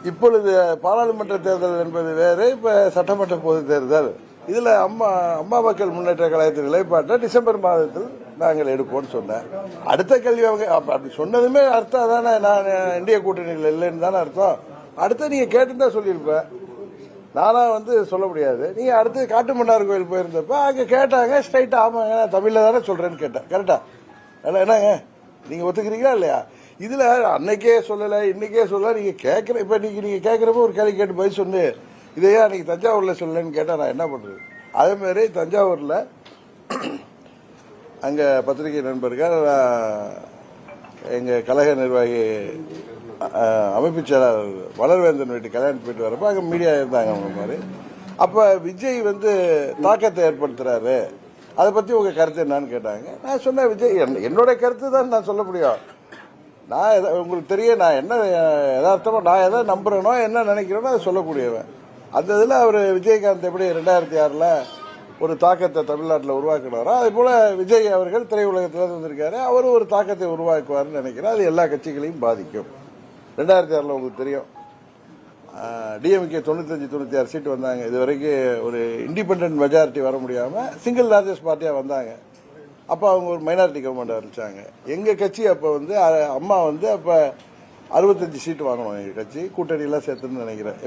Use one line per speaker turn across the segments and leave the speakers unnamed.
இப்பொழுது பாராளுமன்ற தேர்தல் என்பது வேறு, இப்ப சட்டமன்ற பொது தேர்தல். இதுல அம்மா மக்கள் முன்னேற்ற கழகத்தின் நிலைப்பாட்டை டிசம்பர் மாதத்தில் நாங்கள் எடுப்போம்னு சொன்னேன். அடுத்த கேள்வி அவங்க அப்படி சொன்னதுமே அர்த்தம் தானே, நான் இந்திய கூட்டணியில் இல்லைன்னு தானே அர்த்தம். அடுத்து நீங்க கேட்டுதான் சொல்லியிருப்பேன், நானா சொல்ல முடியாது. நீங்க அடுத்து காட்டுமன்னார் கோயில் போயிருந்தப்ப அங்க கேட்டாங்க, ஸ்ட்ரைட்டா ஆமாங்க தமிழ்ல தானே சொல்றேன்னு கேட்டேன். கரெக்டா? என்னங்க நீங்க ஒத்துக்கிறீங்களா இல்லையா? இதுல அன்னைக்கே சொல்லல, இன்னைக்கே சொல்லல. நீங்க கேட்கிற இப்ப நீங்க கேட்கிறப்ப ஒரு கேள்வி கேட்டு போய் சொன்னு இதையா அன்னைக்கு தஞ்சாவூர்ல சொல்லலன்னு கேட்டா நான் என்ன பண்றது? அதே மாதிரி தஞ்சாவூர்ல அங்க பத்திரிகை நண்பர்கள் எங்க கழக நிர்வாகி அமைப்பு செயலாளர் வளர்வேந்தன் வீட்டு கல்யாணம் போயிட்டு வரப்ப அங்க மீடியா இருந்தாங்க அவங்க மாதிரி. அப்ப விஜய் தாக்கத்தை ஏற்படுத்துறாரு, அதை பத்தி உங்க கருத்து என்னன்னு கேட்டாங்க. நான் சொன்னேன், விஜய் என்னோட கருத்து தான் நான் சொல்ல முடியும். நான் உங்களுக்கு தெரியும், நான் என்ன யதார்த்தமா நான் எதை நம்புறேனோ என்ன நினைக்கிறேனோ அதை சொல்லக்கூடியவன். அந்த இதுல அவர் விஜயகாந்த் எப்படி 2006 ஒரு தாக்கத்தை தமிழ்நாட்டில் உருவாக்கினாரோ அதே போல விஜய் அவர்கள் திரையுலகத்தில் வந்திருக்காரு, அவரும் ஒரு தாக்கத்தை உருவாக்குவார்னு நினைக்கிறேன். அது எல்லா கட்சிகளையும் பாதிக்கும். 2006 உங்களுக்கு தெரியும், டிஎம்கே 95-96 சீட்டு வந்தாங்க. இது வரைக்கும் ஒரு இண்டிபெண்டன்ட் மெஜாரிட்டி வர முடியாம சிங்கிள் லார்ஜஸ்ட் பார்ட்டியா வந்தாங்க. அப்ப அவங்க ஒரு மைனாரிட்டி கவர்மெண்ட் ஆரம்பிச்சாங்க. எங்க கட்சி அப்ப அம்மா அப்ப 65 சீட்டு வாங்கணும். எங்க கட்சி கூட்டணி எல்லாம் சேர்த்துன்னு நினைக்கிறேன்,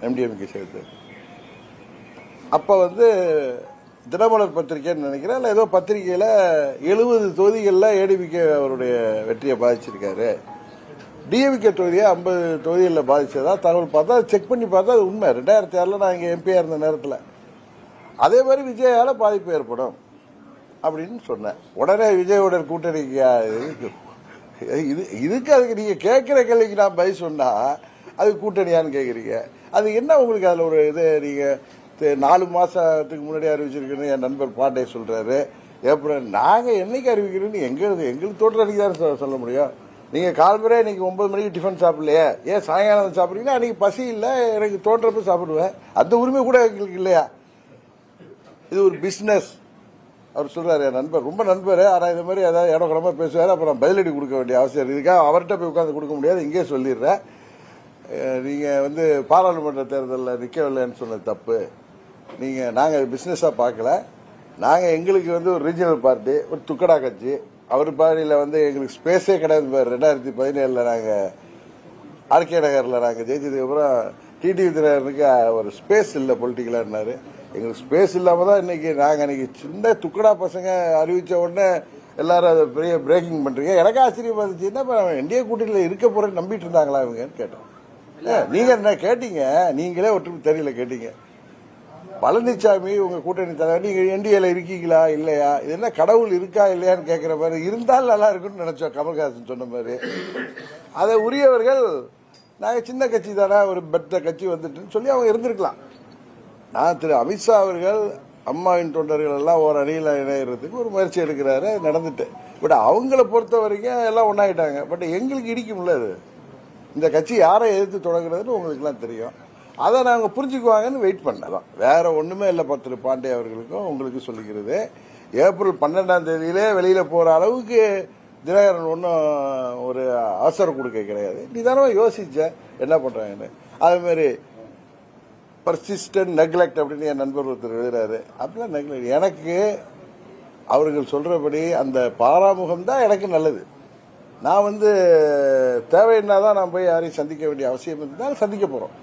எம்டிஎம்கே சேர்த்து. அப்ப தினமலர் பத்திரிகைன்னு நினைக்கிறேன், இல்ல ஏதோ பத்திரிகையில 70 தொகுதிகளில் ஏடிபிகே அவருடைய வெற்றியை பாதிச்சிருக்காரு, டிஎம்கே தொகுதியை 50 தொகுதிகளில் பாதிச்சதா தகவல் பார்த்தா செக் பண்ணி பார்த்தா அது உண்மை. 2006 நான் இங்க எம்பியா இருந்த நேரத்தில் அதே மாதிரி விஜயால பாதிப்பு ஏற்படும் அப்படின்னு சொன்னேன். உடனே விஜயோட கூட்டணிக்கு இதுக்கு அதுக்கு நீங்க கேட்கிற கேள்விக்கு நான் பதில் சொன்னா அது கூட்டணியான்னு கேக்குறீங்க. அது என்ன உங்களுக்கு அதுல ஒரு இது? நீங்க 4 மாசத்துக்கு முன்னாடி அறிவிச்சிருக்கேன்னு என் நண்பர் பாண்டே சொல்றாரு. ஏப்ரல் நாங்க என்னைக்கு அறிவிக்கிறோன்னு எங்களுக்கு தோற்ற அன்னைக்கு தான் சொல்ல முடியும். நீங்க கால்முறை இன்னைக்கு 9 மணிக்கு டிஃபன் சாப்பிடலையே, ஏன் சாயங்காலம் சாப்பிடுறீங்கன்னா அன்னைக்கு பசி இல்லை, எனக்கு தோற்றப்ப சாப்பிடுவேன். அந்த உரிமை கூட எங்களுக்கு இல்லையா? இது ஒரு பிசினஸ். அவர் சொல்றாரு, என் நண்பர் ரொம்ப நண்பர், ஆனா இந்த மாதிரி ஏதாவது இடக்குறமா பேசுவாரு, அப்புறம் பதிலடி கொடுக்க வேண்டிய அவசியம் இதுக்காக அவர்கிட்ட போய் உட்காந்து கொடுக்க முடியாது. இங்கே சொல்லிடுறேன், நீங்க பாராளுமன்ற தேர்தலில் நிக்கவில்லைன்னு சொன்னது தப்பு. நாங்க பிசினஸா பார்க்கல. நாங்க எங்களுக்கு ஒரு ரீஜனல் பார்ட்டி, ஒரு துக்கடா கட்சி. அவர் பார்ட்டியில எங்களுக்கு ஸ்பேஸே கிடையாது. 2017 நாங்க ஆர்கே நகர்ல நாங்க ஜெயிச்சதுக்கு அப்புறம் டிடிவி தினகரனுக்கு ஒரு ஸ்பேஸ் இல்ல பொலிட்டிக்கலான்னாரு. எங்களுக்கு ஸ்பேஸ் இல்லாம தான் இன்னைக்கு சின்ன துக்கடா பசங்க அறிவிச்ச உடனே எல்லாரும் அதை பெரிய பிரேக்கிங் பண்றீங்க. எனக்கு ஆச்சரியமா இருந்துச்சு, என்ன இந்திய கூட்டணியில இருக்க போறேன்னு நம்பிட்டு இருந்தாங்களா இவங்கன்னு கேட்டோம். நீங்க என்ன கேட்டீங்க? நீங்களே ஒற்றுமை தெரியல கேட்டீங்க. பழனிசாமி உங்க கூட்டணி தலைவர், நீங்க என்டிஏல இருக்கீங்களா இல்லையா, இது என்ன கடவுள் இருக்கா இல்லையான்னு கேட்கிற மாதிரி, இருந்தால் நல்லா இருக்குன்னு நினைச்சோம். கமல்ஹாசன் சொன்ன மாதிரி அதை உரியவர்கள் நாங்க சின்ன கட்சி தானே, ஒரு பெத்த கட்சி வந்துட்டுன்னு சொல்லி அவங்க இருந்திருக்கலாம். நான் திரு அமித்ஷா அவர்கள் அம்மாவின் தொண்டர்கள் எல்லாம் ஒரு அணியில் இணையறதுக்கு ஒரு முயற்சி எடுக்கிறாரு, நடந்துட்டு. பட் அவங்கள பொறுத்த வரைக்கும் எல்லாம் ஒன்னாயிட்டாங்க. பட் எங்களுக்கு இடிக்கும்ல அது, இந்த கட்சி யாரை எதிர்த்து தொடங்குறதுன்னு உங்களுக்கு எல்லாம் தெரியும். அதை நாங்க புரிஞ்சுக்குவாங்கன்னு வெயிட் பண்ணதான், வேற ஒண்ணுமே இல்லை. திரு பாண்டே அவர்களுக்கும் உங்களுக்கு சொல்லிக்கிறது, ஏப்ரல் 12ஆம் தேதியிலே வெளியில போற அளவுக்கு தினகரன் ஒன்னும் ஒரு அவசரம் கொடுக்க கிடையாது. நீ தானே யோசிச்ச என்ன பண்றாங்கன்னு. அதே மாதிரி பர்சிஸ்டன்ட் நெக்லெக்ட் அப்படின்னு என் நண்பர் ஒருத்தர் எழுதுறாரு. அப்படிலாம் நெக்லெக்ட் எனக்கு அவர்கள் சொல்றபடி அந்த பாராமுகம் தான் எனக்கு நல்லது. நான் தேவைன்னா தான் நான் போய் யாரையும் சந்திக்க வேண்டிய அவசியம் இருந்தால் சந்திக்க போறோம்.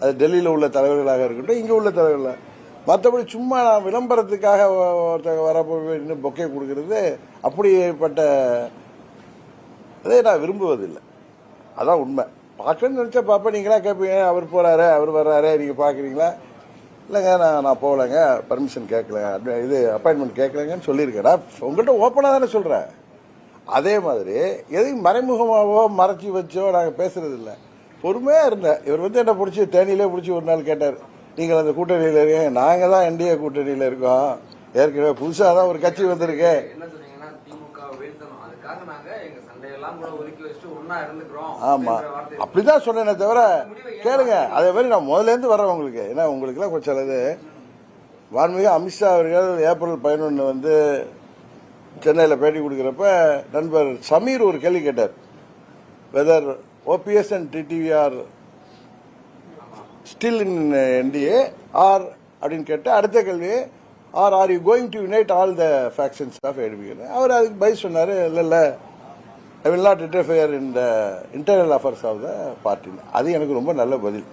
அது டெல்லியில உள்ள தலைவர்களாக இருக்கட்டும், இங்க உள்ள தலைவர்கள். மற்றபடி சும்மா நான் விளம்பரத்துக்காக ஒருத்தங்க வரப்போ பொக்கே கொடுக்கறது அப்படிப்பட்ட அதை நான் விரும்புவதில்லை. அதான் உண்மை. பார்க்கணும்னு நினைச்சா பாப்பா, நீங்களா கேட்பீங்க, அவர் போறாரு அவர் வர்றாரு நீங்க பாக்குறீங்களா? இல்லைங்க நான் போகலங்க, பர்மிஷன் கேட்கல, இது அப்பாயின்மெண்ட் கேட்கலங்கன்னு சொல்லியிருக்கேன். உங்கள்கிட்ட ஓப்பனா தானே சொல்றேன். அதே மாதிரி எதையும் மறைமுகமாவோ மறைச்சி வச்சோ நாங்க பேசுறது இல்லை. பொறுமையா இருந்தேன். இவர் என்ன பிடிச்சி தேனியிலே பிடிச்சி ஒரு நாள் கேட்டார், நீங்கள் அந்த கூட்டணியில் இருக்கீங்க. நாங்க தான் என்டிஏ கூட்டணியில் இருக்கோம், ஏற்கனவே புதுசா தான் ஒரு கட்சி வந்திருக்கு. ஆமா அப்படிதான் சொன்னேனே தவிர கேளுங்க. அதே மாதிரி நான் முதல்ல இருந்து வர்றேன் உங்களுக்கு. ஏன்னா உங்களுக்கு எல்லாம் கொஞ்சம் அது வான்மிகு அமித்ஷா அவர்கள் ஏப்ரல் 11 சென்னையில் பேட்டி கொடுக்கிறப்ப நண்பர் சமீர் ஒரு கேள்வி கேட்டார், weather OPS and TTV are still in NDA or அப்படின்னு கேட்டு அடுத்த கேள்வி are you going to unite all the factions of ADPK. அவர் அதுக்கு பதில் சொன்னார், இல்லை I will not interfere in the internal affairs of the party. அது எனக்கு ரொம்ப நல்ல பதில்.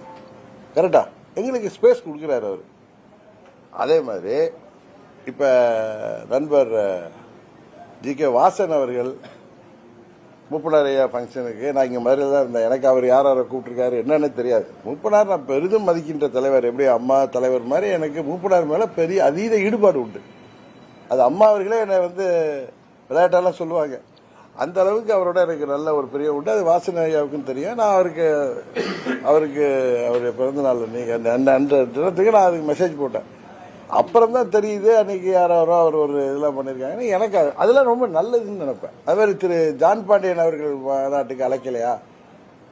கரெக்டா, எங்களுக்கு ஸ்பேஸ் கொடுக்குறாரு அவர். அதே மாதிரி இப்போ நண்பர் GK வாசன் அவர்கள் மூப்பனாரையா ஃபங்க்ஷனுக்கு நான் இங்கே மதுரையில் தான் இருந்தேன். எனக்கு அவர் யாரை கூப்பிட்டுருக்காரு என்னன்னு தெரியாது. மூப்பனார் நான் பெரிதும் மதிக்கின்ற தலைவர். எப்படி அம்மா தலைவர் மாதிரி எனக்கு மூப்பனார் மேலே பெரிய அதீத ஈடுபாடு உண்டு. அது அம்மா அவர்களே என்னை விளையாட்டெல்லாம் சொல்லுவாங்க. அந்த அளவுக்கு அவரோட எனக்கு நல்ல ஒரு பெரிய உண்டு. அது வாசன் ஐயாவுக்கும் தெரியும். நான் அவருக்கு அவருடைய பிறந்த நாள் அந்த தினத்துக்கு நான் அதுக்கு மெசேஜ் போட்டேன். அப்புறம் தான் தெரியுது அன்னைக்கு யாரோ அவர் ஒரு இதெல்லாம் பண்ணியிருக்காங்க. எனக்கு அதெல்லாம் ரொம்ப நல்லதுன்னு நினைப்பேன். அது மாதிரி திரு ஜான் பாண்டியன் அவர்கள் மாநாட்டுக்கு அழைக்கலையா,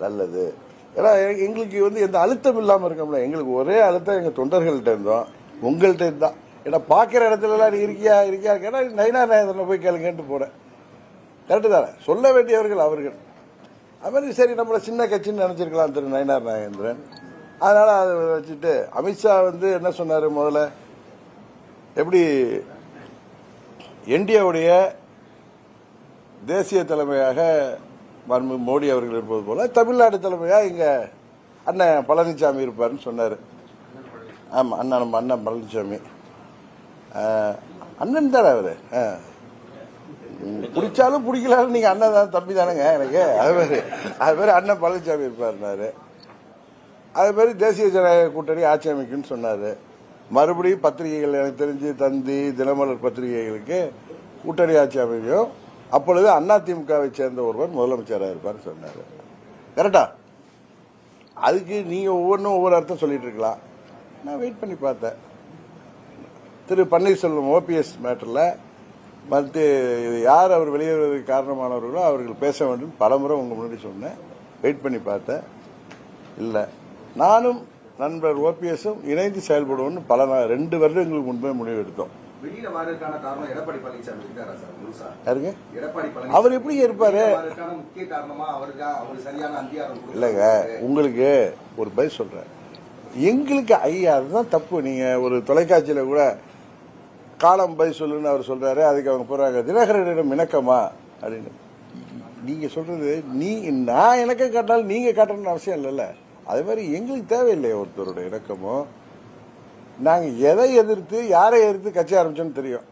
நல்லது. ஏன்னா எங்களுக்கு எந்த அழுத்தம் இல்லாமல் இருக்கோம்ல. எங்களுக்கு ஒரே அழுத்தம் எங்கள் தொண்டர்கள்ட்ட இருந்தோம், உங்கள்கிட்ட இருந்தான். ஏன்னா பார்க்குற இடத்துலலாம் நீ இருக்கியா கேட்டா நயினார் நாயந்திரனை போய் கேளுங்கன்ட்டு போனேன். கரெக்டு தானே, சொல்ல வேண்டியவர்கள் அவர்கள். அது மாதிரி சரி நம்மளை சின்ன கட்சின்னு நினைச்சிருக்கலாம் திரு நயினார் நாகேந்திரன். அதனால அதை வச்சுட்டு அமித்ஷா என்ன சொன்னார், முதல்ல எப்படி இந்தியாவுடைய தேசிய தலைமையாக மோடி அவர்கள் இருப்பது போல தமிழ்நாடு தலைமையாக இங்க அண்ணன் பழனிசாமி இருப்பாருன்னு சொன்னாரு. ஆமா, நம்ம அண்ணன் பழனிசாமி அண்ணன் தானே அவரு. பிடிச்சாலும் பிடிக்கலாலும் நீங்க அண்ணன் தான், தம்பி தானேங்க எனக்கு. அது மாதிரி அண்ணன் பழனிசாமி இருப்பாருனாரு. அது மாதிரி தேசிய ஜனநாயக கூட்டணி ஆட்சி அமைக்குன்னு சொன்னாரு. மறுபடியும் பத்திரிகைகள் எனக்கு தெரிஞ்சு தந்தி, தினமலர் பத்திரிகைகளுக்கு கூட்டணி ஆட்சி அமையும், அப்பொழுது அதிமுகவை சேர்ந்த ஒருவர் முதலமைச்சராக இருப்பார் சொன்னார். கரெக்டா? அதுக்கு நீங்க ஒவ்வொன்றும் ஒவ்வொரு அர்த்தம் சொல்லிட்டு இருக்கலாம். நான் வெயிட் பண்ணி பார்த்தேன். திரு பன்னீர்செல்வம் OPS மேட்டர்ல யார் அவர் வெளியேறுவதற்கு காரணமானவர்களோ அவர்கள் பேச வேண்டும் பலமுறை உங்க முன்னாடி சொன்னேன். வெயிட் பண்ணி பார்த்தேன், இல்லை. நானும் நண்பர் OPSம் இணைந்து செயல்படுவோம்னு 2 வருடங்களுக்கு முன்பே முடிவு எடுத்தோம். அவர் எப்படி இருப்பாரு? இல்லங்க, உங்களுக்கு ஒரு பதில் சொல்றேன். எங்களுக்கு அதுதான் தப்பு. நீங்க ஒரு தொலைக்காட்சியில கூட காலம் பதில் சொல்லுன்னு அவர் சொல்றாரு, அதுக்கு அவங்க போறாங்க தினகரனிடம் இணக்கமா அப்படின்னு. நீங்க சொல்றது நான் இணக்கம் காட்டினாலும் நீங்க காட்டணும்னு அவசியம் இல்லைல்ல. அதே மாதிரி எங்களுக்கு தேவையில்லையே ஒருத்தரோட இணக்கமோ. நாங்க எதை எதிர்த்து யாரை எதிர்த்து கட்சி ஆரம்பிச்சோன்னு தெரியும்.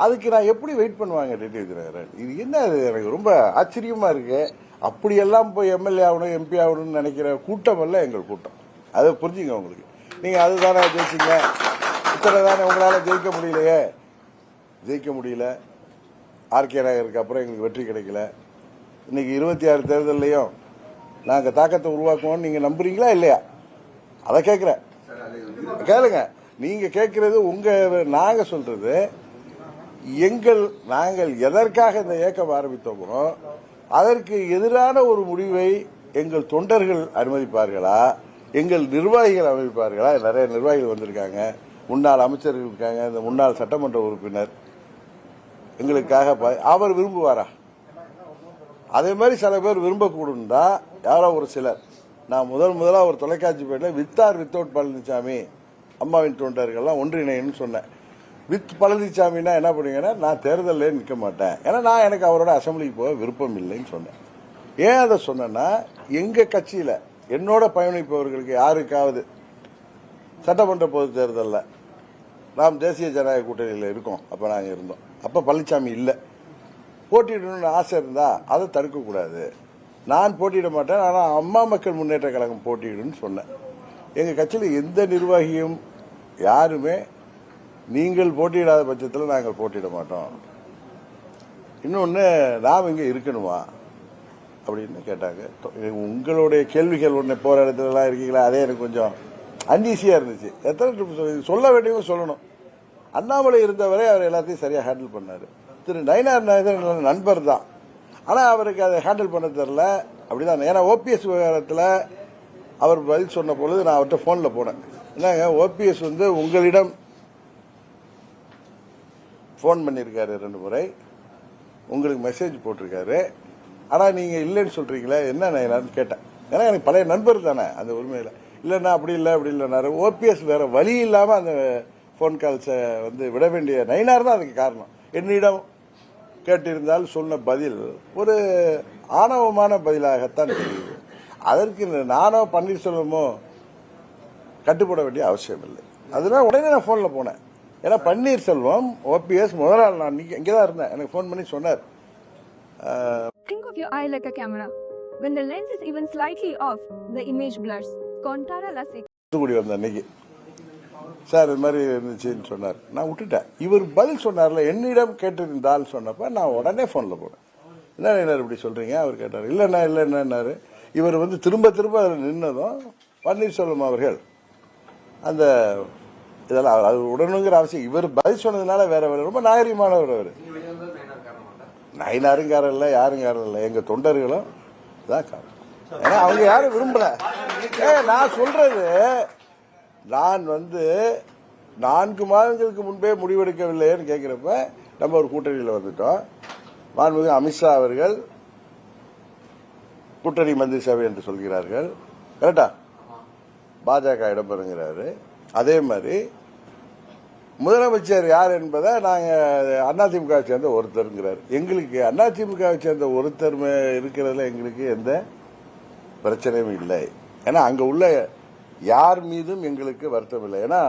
அதுக்கு நான் எப்படி வெயிட் பண்ணுவாங்க டிடி தினகரன்? இது என்ன, எனக்கு ரொம்ப ஆச்சரியமா இருக்கு. அப்படியெல்லாம் போய் MLA ஆகணும் MP ஆகணும்னு நினைக்கிற கூட்டம் அல்ல எங்கள் கூட்டம். அதை புரிஞ்சுங்க. உங்களுக்கு நீங்க அதுதானே ஜெயிச்சிங்க, இத்தனை தானே உங்களால ஜெயிக்க முடியல. RK நகருக்கு அப்புறம் எங்களுக்கு வெற்றி கிடைக்கல. இன்னைக்கு 26 தேர்தலையும் நாங்க தாக்கத்தை உருவாக்குவோம். நீங்க நம்புறீங்களா இல்லையா? அதை கேட்கிறேன். கேளுங்க. நீங்க கேட்கறது நாங்க சொல்றது நாங்கள் எதற்காக இந்த இயக்கம் ஆரம்பித்தோமோ அதற்கு எதிரான ஒரு முடிவை எங்கள் தொண்டர்கள் அனுமதிப்பார்களா, எங்கள் நிர்வாகிகள் அனுமதிப்பார்களா? நிறைய நிர்வாகிகள் வந்திருக்காங்க, முன்னாள் அமைச்சர்கள் இருக்காங்க, இந்த முன்னாள் சட்டமன்ற உறுப்பினர் எங்களுக்காக அவர் விரும்புவாரா? அதே மாதிரி சில பேர் விரும்பக்கூடும் தான், யாரோ ஒரு சிலர். நான் முதலா ஒரு தொலைக்காட்சி பேட்டில் வித்தவுட் பழனிசாமி அம்மாவின் தொண்டர்கள்லாம் ஒன்றிணைன்னு சொன்னேன். வித் பழனிசாமின்னா என்ன பண்ணுவீங்கன்னா, நான் தேர்தலே நிற்க மாட்டேன், ஏன்னா எனக்கு அவரோட அசம்பிளிக்கு போக விருப்பம் இல்லைன்னு சொன்னேன். ஏன் அதை சொன்னேன்னா, எங்க கட்சியில என்னோட பயணிப்பவர்களுக்கு யாருக்காவது சட்டமன்ற பொது தேர்தலில் நாம் தேசிய ஜனநாயக கூட்டணியில் இருக்கோம், அப்ப நாங்க இருந்தோம், அப்ப பழனிசாமி இல்லை, போட்டியிடணும்னு ஆசை இருந்தா அதை தடுக்கக்கூடாது. நான் போட்டியிட மாட்டேன், ஆனால் அம்மா மக்கள் முன்னேற்ற கழகம் போட்டியிடுன்னு சொன்னேன். எங்க கட்சியில் எந்த நிர்வாகியும் யாருமே நீங்கள் போட்டியிடாத பட்சத்தில் நாங்கள் போட்டியிட மாட்டோம், இன்னொன்னு நாம் இங்க இருக்கணுமா அப்படின்னு கேட்டாங்க. உங்களுடைய கேள்விகள் ஒன்று போற இடத்துலலாம் இருக்கீங்களா, அதே எனக்கு கொஞ்சம் அன்ஈஸியா இருந்துச்சு. எத்தனை சொல்ல வேண்டியவங்க சொல்லணும். அண்ணாமலை இருந்தவரை அவர் எல்லாத்தையும் சரியா ஹேண்டில் பண்ணாரு. திரு நயினார் நாயந்திரன் நண்பர் தான், ஆனா அவருக்கு அதை ஹேண்டில் பண்ண தெரியல. அப்படிதான். ஏன்னா OPS விவகாரத்தில் அவர் பதில் சொன்ன பொழுது நான் அவர்கிட்ட போன்ல போனேன். என்னங்க, OPS உங்களிடம் போன் பண்ணியிருக்காரு 2 முறை, உங்களுக்கு மெசேஜ் போட்டிருக்காரு, ஆனால் நீங்கள் இல்லைன்னு சொல்கிறீங்களே என்ன நான் கேட்டேன். ஏன்னா எனக்கு பழைய நண்பர் தானே அந்த உரிமையில். இல்லைன்னா அப்படி இல்லைன்னாரு. ஓபிஎஸ் வேற வழி இல்லாமல் அந்த ஃபோன் கால்ஸை வந்து விட வேண்டிய நயினார் தான் அதுக்கு காரணம். என்னிடம் கேட்டிருந்தால் சொன்ன பதில் ஒரு ஆணவமான பதிலாகத்தான் தெரியுது. அதற்கு நானோ பன்னீர்செல்வமோ கட்டுப்பட வேண்டிய அவசியம் இல்லை. அதனால உடனே நான் ஃபோனில் போனேன். ஏன்னா பன்னீர்செல்வம் ஓபிஎஸ் முதல் நாள் நான் இங்கே தான் இருந்தேன். எனக்கு ஃபோன் பண்ணி சொன்னார்.
Think of your eye like a camera. When the lens is even slightly off, the image blurs. Contara Lasik.
Thoothukudi வந்த அன்னைக்கு சார் இது மாதிரி இருந்துச்சுன்னு சொன்னார். நான் விட்டுட்டேன். இவர் பதில் சொன்னார்ல, என்னிடம் கேட்டிருந்தால் சொன்னப்ப நான் உடனே ஃபோனில் போனேன். என்ன இப்படி சொல்றீங்க? அவர் கேட்டார். இல்லைன்னாரு. இவர் வந்து திரும்ப அதில் நின்னதும் பன்னீர்செல்வம் அவர்கள் அந்த இதெல்லாம் அது உடனுங்கிற அவசியம். இவர் பதில் சொன்னதுனால வேற ரொம்ப நாகரிகமானவர். அவர் நயினாருங்காரம் இல்லை, யாருங்காரம் இல்லை, எங்க தொண்டர்களும் தான் காரணம். ஏன்னா அவங்க யாரும் விரும்பல. நான் சொல்றது, நான் வந்து 4 மாதங்களுக்கு முன்பே முடிவெடுக்கவில்லைன்னு கேட்கிறப்ப நம்ம ஒரு கூட்டணியில் வந்துட்டோம். மாண்புமிகு அமித்ஷா அவர்கள் கூட்டணி மந்திரி சபை என்று சொல்கிறார்கள். கரெக்டா? பாஜக இடம்பெறுங்கிறாரு. அதே மாதிரி முதலமைச்சர் யார் என்பதை நாங்கள் அதிமுகவை சேர்ந்த ஒருத்தருங்கிறார். எங்களுக்கு அதிமுகவை சேர்ந்த ஒருத்தர் இருக்கிறதுல எங்களுக்கு எந்த பிரச்சனையும் இல்லை. ஏன்னா அங்க உள்ள யார் மீதும் எங்களுக்கு வருத்தம் இல்லை. ஏன்னா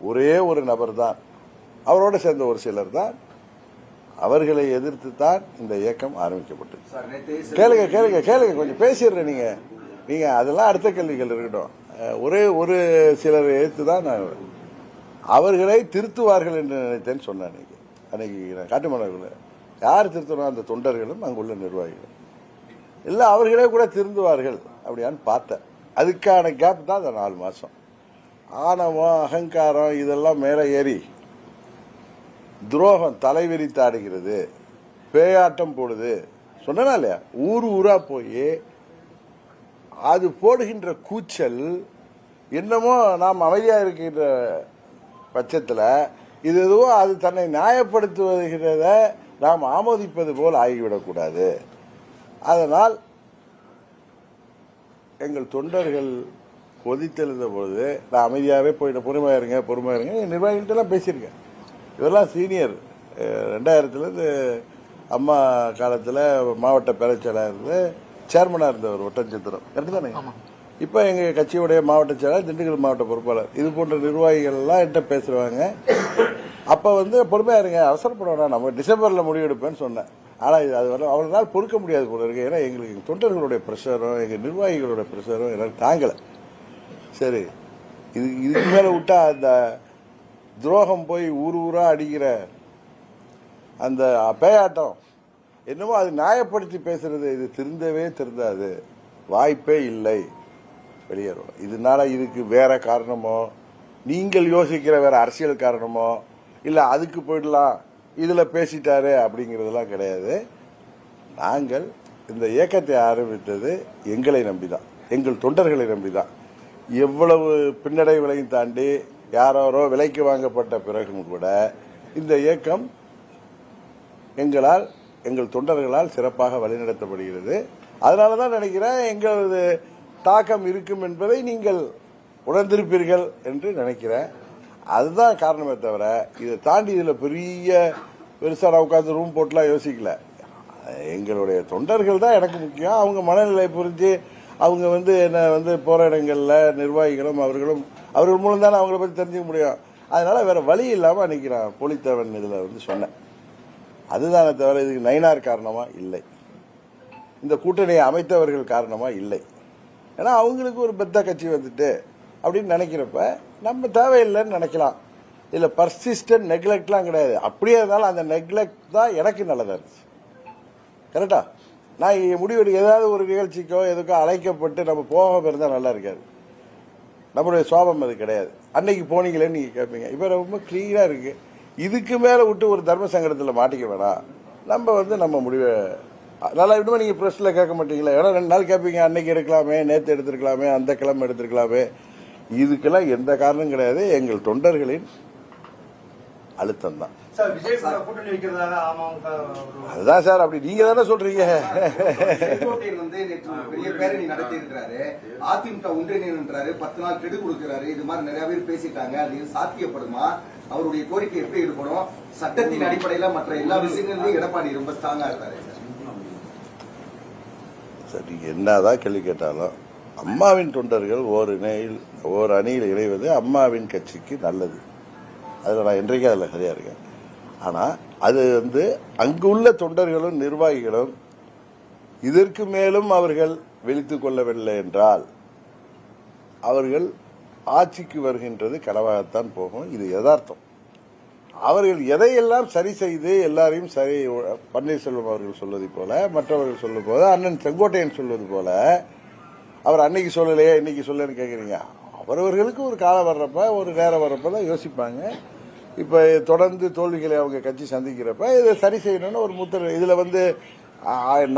ஒரே ஒரு நபர் தான், அவரோட சேர்ந்த ஒரு சிலர் தான், அவர்களை எதிர்த்து தான் இந்த இயக்கம் ஆரம்பிக்கப்பட்டது. கேளுங்க கொஞ்சம் பேசிடுறேன். நீங்க அதெல்லாம் அடுத்த கேள்விகள் இருக்கட்டும். ஒரே ஒரு சிலரை எதிர்த்து தான் நான் அவர்களை திருத்துவார்கள் என்று நினைத்தேன்னு சொன்னேன். அன்னைக்கு காட்டுமன்னார்ல யார் திருத்தணும்? அந்த தொண்டர்களும் அங்குள்ள நிர்வாகிகள் இல்ல, அவர்களே கூட திருந்துவார்கள் அப்படியான்னு பார்த்தேன். அதுக்கான கேப் தான் அந்த 4 மாசம். ஆணவம், அகங்காரம் இதெல்லாம் மேல ஏறி துரோகம் தலைவிரித்தாடுகிறது, பேயாட்டம் போடுது சொன்னா இல்லையா? ஊரா போய் அது போடுகின்ற கூச்சல் என்னமோ நாம் அமைதியா இருக்கின்ற பட்சத்தில் இது எதுவோ அது தன்னை நியாயப்படுத்துவத நாம் ஆமோதிப்பது போல் ஆகிவிடக்கூடாது. அதனால் எங்கள் தொண்டர்கள் கொதித்தெழுந்த பொழுது நான் அமைதியாகவே போயிட்டு பொறுமையா இருங்க நிர்வாகிகள்கிட்ட பேசியிருக்கேன். இவரெல்லாம் சீனியர். 2000 அம்மா காலத்தில் மாவட்ட பேரச்செயலாளர் சேர்மனா இருந்தவர் ஒட்டன்சத்திரம். கரெக்டு தானே? இப்ப எங்க கட்சியுடைய மாவட்ட செயலாளர், திண்டுக்கல் மாவட்ட பொறுப்பாளர், இது போன்ற நிர்வாகிகள் எல்லாம் என்கிட்ட பேசுவாங்க. அப்ப வந்து பொறுமையா இருங்க, அவசரப்பட வேணாம், நம்ம டிசம்பர்ல முடிவெடுப்பேன்னு சொன்னேன். ஆனா இது அது அவர்களால் பொறுக்க முடியாது போல இருக்கு. ஏன்னா எங்களுக்கு தொண்டர்களுடைய பிரஷரும் எங்க நிர்வாகிகளுடைய பிரஷரும் எனக்கு தாங்கல. சரி, இதுக்கு மேல விட்டா அந்த துரோகம் போய் ஊரா அடிக்கிற அந்த பேயாட்டம் என்னமோ அது நியாயப்படுத்தி பேசுறது, இது திருந்தாது, வாய்ப்பே இல்லை, வெளியேறும். இதனால இதுக்கு வேற காரணமோ, நீங்கள் யோசிக்கிற வேற அரசியல் காரணமோ, இல்ல அதுக்கு போயிடலாம் இதுல பேசிட்டாரு அப்படிங்கறதெல்லாம் கிடையாது. நாங்கள் இந்த இயக்கத்தை ஆரம்பித்தது எங்களை நம்பிதான், எங்கள் தொண்டர்களை நம்பிதான். எவ்வளவு பின்னடைவுகளையும் தாண்டி யாரோ விலைக்கு வாங்கப்பட்ட பிறகும் கூட இந்த இயக்கம் எங்கள் தொண்டர்களால் சிறப்பாக வழிநடத்தப்படுகிறது. அதனாலதான் நினைக்கிறேன் எங்களது தாக்கம் இருக்கும் என்பதை நீங்கள் உணர்ந்திருப்பீர்கள் என்று நினைக்கிறேன். அதுதான் காரணமே தவிர இதை தாண்டி இதுல பெருசா நான் உட்கார்ந்து ரூம் போட்டுலாம் யோசிக்கல. எங்களுடைய தொண்டர்கள் தான் எனக்கு முக்கியம். அவங்க மனநிலை புரிஞ்சு அவங்க வந்து என்ன போற இடங்கள்ல நிர்வாகிகளும் அவர்கள் மூலம் தானே அவங்கள பத்தி தெரிஞ்சுக்க முடியும். அதனால வேற வழி இல்லாம அன்னைக்கு நான் போலித்தேவன் இதுல சொன்னேன். அதுதானே தவிர இதுக்கு நயினார் காரணமா இல்லை, இந்த கூட்டணியை அமைத்தவர்கள் காரணமா இல்லை. ஏன்னா அவங்களுக்கு ஒரு பெத்த கட்சி வந்துட்டு அப்படின்னு நினைக்கிறப்ப நம்ம தேவையில்லைன்னு நினைக்கலாம். இல்ல பர்சிஸ்டன்ட் நெக்லெக்ட்லாம் கிடையாது. அப்படியே இருந்தாலும் அந்த நெக்லெக்ட் தான் எனக்கு நல்லதா இருந்துச்சு. கரெக்டா? நான் முடிவெடுக்க ஏதாவது ஒரு நிகழ்ச்சிக்கோ எதுக்கோ அழைக்கப்பட்டு நம்ம போகாம இருந்தா நல்லா இருக்காது. நம்மளுடைய சுவாபம் அது கிடையாது. அன்னைக்கு போனீங்களேன்னு நீங்க கேட்பீங்க. இப்ப ரொம்ப கிளீனா இருக்கு. இதுக்கு மேல விட்டு ஒரு தர்ம சங்கடத்தில் மாட்டிக்க வேணாம். நம்ம முடிவை நல்லா விடுமா. நீங்க பிரஸ்ல கேட்க மாட்டீங்களா? ஏன்னா 2 நாள் கேட்பீங்க. அன்னைக்கு எடுக்கலாமே, நேற்று எடுத்திருக்கலாமே, அந்த கிழமை எடுத்திருக்கலாமே. இதுக்கெல்லாம் எந்த காரணம் கிடையாது. எங்கள் தொண்டர்களின் அழுத்தம் தான்.
கூட்டணி வைக்கிறதாக
அதுதான் சார், அப்படி நீங்க தானே சொல்றீங்க.
வந்து நேற்று பெரிய பேரணி நடத்தி இருக்கிறாரு. அதிமுக ஒன்றிணைன்றாரு, 10 நாள் கெடு கொடுக்கிறாரு. இது மாதிரி நிறைய பேர் பேசிட்டாங்க. அது சாத்தியப்படுமா? அவருடைய கோரிக்கை எப்படி ஈடுபடும்? சட்டத்தின் அடிப்படையில மற்ற எல்லா விஷயங்களையும் எடப்பாடி ரொம்ப ஸ்ட்ராங்கா இருக்காரு.
சார், நீங்க என்னதான் கேள்வி கேட்டாலும் அம்மாவின் தொண்டர்கள் ஓர் அணியில் இணைவது அம்மாவின் கட்சிக்கு நல்லது. அதில் நான் இன்றைக்கு அதில் சரியா இருக்கேன். ஆனால் அது வந்து அங்குள்ள தொண்டர்களும் நிர்வாகிகளும் இதற்கு மேலும் அவர்கள் விழித்துக் கொள்ளவில்லை என்றால் அவர்கள் ஆட்சிக்கு வருகின்றது கனவாகத்தான் போகும். இது யதார்த்தம். அவர்கள் எதையெல்லாம் சரி செய்து எல்லாரையும் சரி, பன்னீர்செல்வம் அவர்கள் சொல்வது போல, மற்றவர்கள் சொல்வது போல, அண்ணன் செங்கோட்டையன் சொல்வது போல, அவர் அன்னைக்கு சொல்லலையே இன்னைக்கு சொல்லன்னு கேட்குறீங்க. அவரவர்களுக்கு ஒரு காலம் வர்றப்ப, ஒரு நேரம் வர்றப்ப தான் யோசிப்பாங்க. இப்ப தொடர்ந்து தோல்விகளை அவங்க கட்சி சந்திக்கிறப்ப இதை சரி செய்யணும்னு ஒரு முத்திரை. இதுல வந்து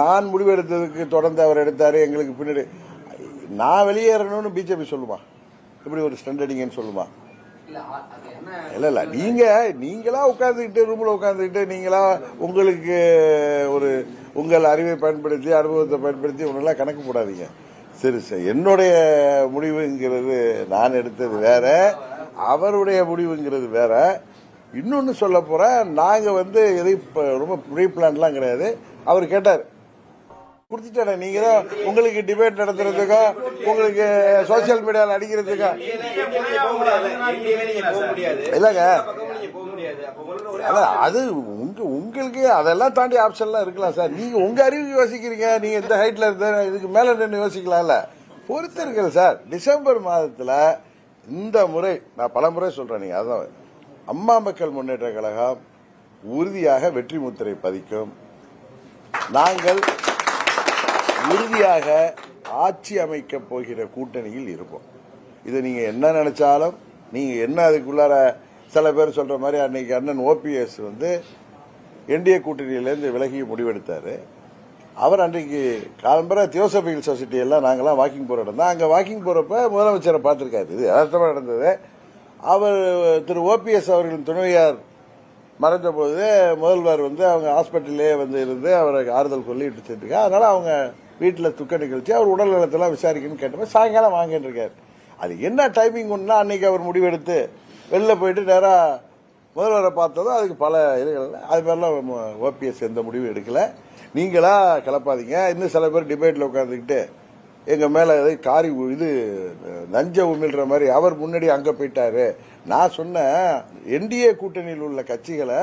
நான் முடிவெடுத்ததுக்கு தொடர்ந்து அவர் எடுத்தாரு, எங்களுக்கு பின்னாடி நான் வெளியேறணும்னு பிஜேபி சொல்லுமா? இப்படி ஒரு ஸ்டண்ட் அடிங்கன்னு சொல்லுமா? இல்ல நீங்களா உட்கார்ந்துக்கிட்டு ரூம்ல உட்கார்ந்துக்கிட்டு நீங்களா உங்களுக்கு ஒரு உங்கள் அறிவை பயன்படுத்தி அனுபவத்தை பயன்படுத்தி ஒன்னெல்லாம் கணக்கு போடாதீங்க. சரி சார், என்னுடைய முடிவுங்கிறது நான் எடுத்தது வேற, அவருடைய முடிவுங்கிறது வேற. இன்னொன்னு சொல்ல போற, நாங்க வந்து எதை ரொம்ப ப்ரீ பிளான்லாம் கிடையாது. அவர் கேட்டார் கொடுத்துட்டாரு. நீங்க தான் உங்களுக்கு டிபேட் நடத்துறதுக்கோ உங்களுக்கு சோசியல் மீடியாவில் அடிக்கிறதுக்கோ இல்லங்க. அது உங்களுக்கு அதெல்லாம் தாண்டி ஆப்ஷன்லாம் இருக்கலாம் சார். நீங்க உங்க அறிவுக்கு யோசிக்கிறீங்க. நீங்க இந்த ஹைட்ல இருந்த இதுக்கு மேல நின்று யோசிக்கலாம்ல. பொறுத்து இருக்கிறது சார். டிசம்பர் மாதத்துல இந்த முறை நான் பல முறை சொல்றேன், நீங்க அதான் அம்மா மக்கள் முன்னேற்ற கழகம் உறுதியாக வெற்றி முத்திரை பதிக்கும். நாங்கள் உறுதியாக ஆட்சி அமைக்க போகிற கூட்டணியில் இருப்போம். இது நீங்க என்ன நினைச்சாலும், நீங்க என்ன அதுக்குள்ளார சில பேர் சொல்ற மாதிரி அன்னைக்கு அண்ணன் ஓபிஎஸ் வந்து என்டிஏ கூட்டணியிலேருந்து விலகி முடிவெடுத்தாரு. அவர் அன்றைக்கு காலம்பர தியோசபிகல் சொசைட்டி எல்லாம் நாங்கெல்லாம் வாக்கிங் போற இடம் தான். அங்க வாக்கிங் போறப்ப முதலமைச்சரை பார்த்திருக்காரு. இது யதார்த்தமா நடந்தது. அவர் திரு ஓபிஎஸ் அவர்களின் துணைவியார் மறைந்த போது முதல்வர் வந்து அவங்க ஹாஸ்பிட்டல்லே வந்து இருந்து அவருக்கு ஆறுதல் சொல்லிட்டு செஞ்சிருக்காரு. அதனால அவங்க வீட்டில் துக்க நிகழ்ச்சி, அவர் உடல் நலத்தெல்லாம் விசாரிக்கணும்னு கேட்டப்ப சாயங்காலம் வாங்கிட்டு இருக்காரு. அது என்ன டைமிங் ஒன்னா அன்னைக்கு அவர் முடிவெடுத்து வெளில போயிட்டு நேரா முதல்வரை பார்த்ததும் அதுக்கு பல இதுகள். அது மாதிரிலாம் ஓபிஎஸ் எந்த முடிவும் எடுக்கல. நீங்களா கிளப்பாதீங்க. இன்னும் சில பேர் டிபேட்ல உட்காந்துக்கிட்டு எங்க மேல காரி இது நஞ்ச உமிழ்ற மாதிரி அவர் முன்னாடி அங்க போயிட்டாரு. நான் சொன்ன என்டிஏ கூட்டணியில் உள்ள கட்சிகளை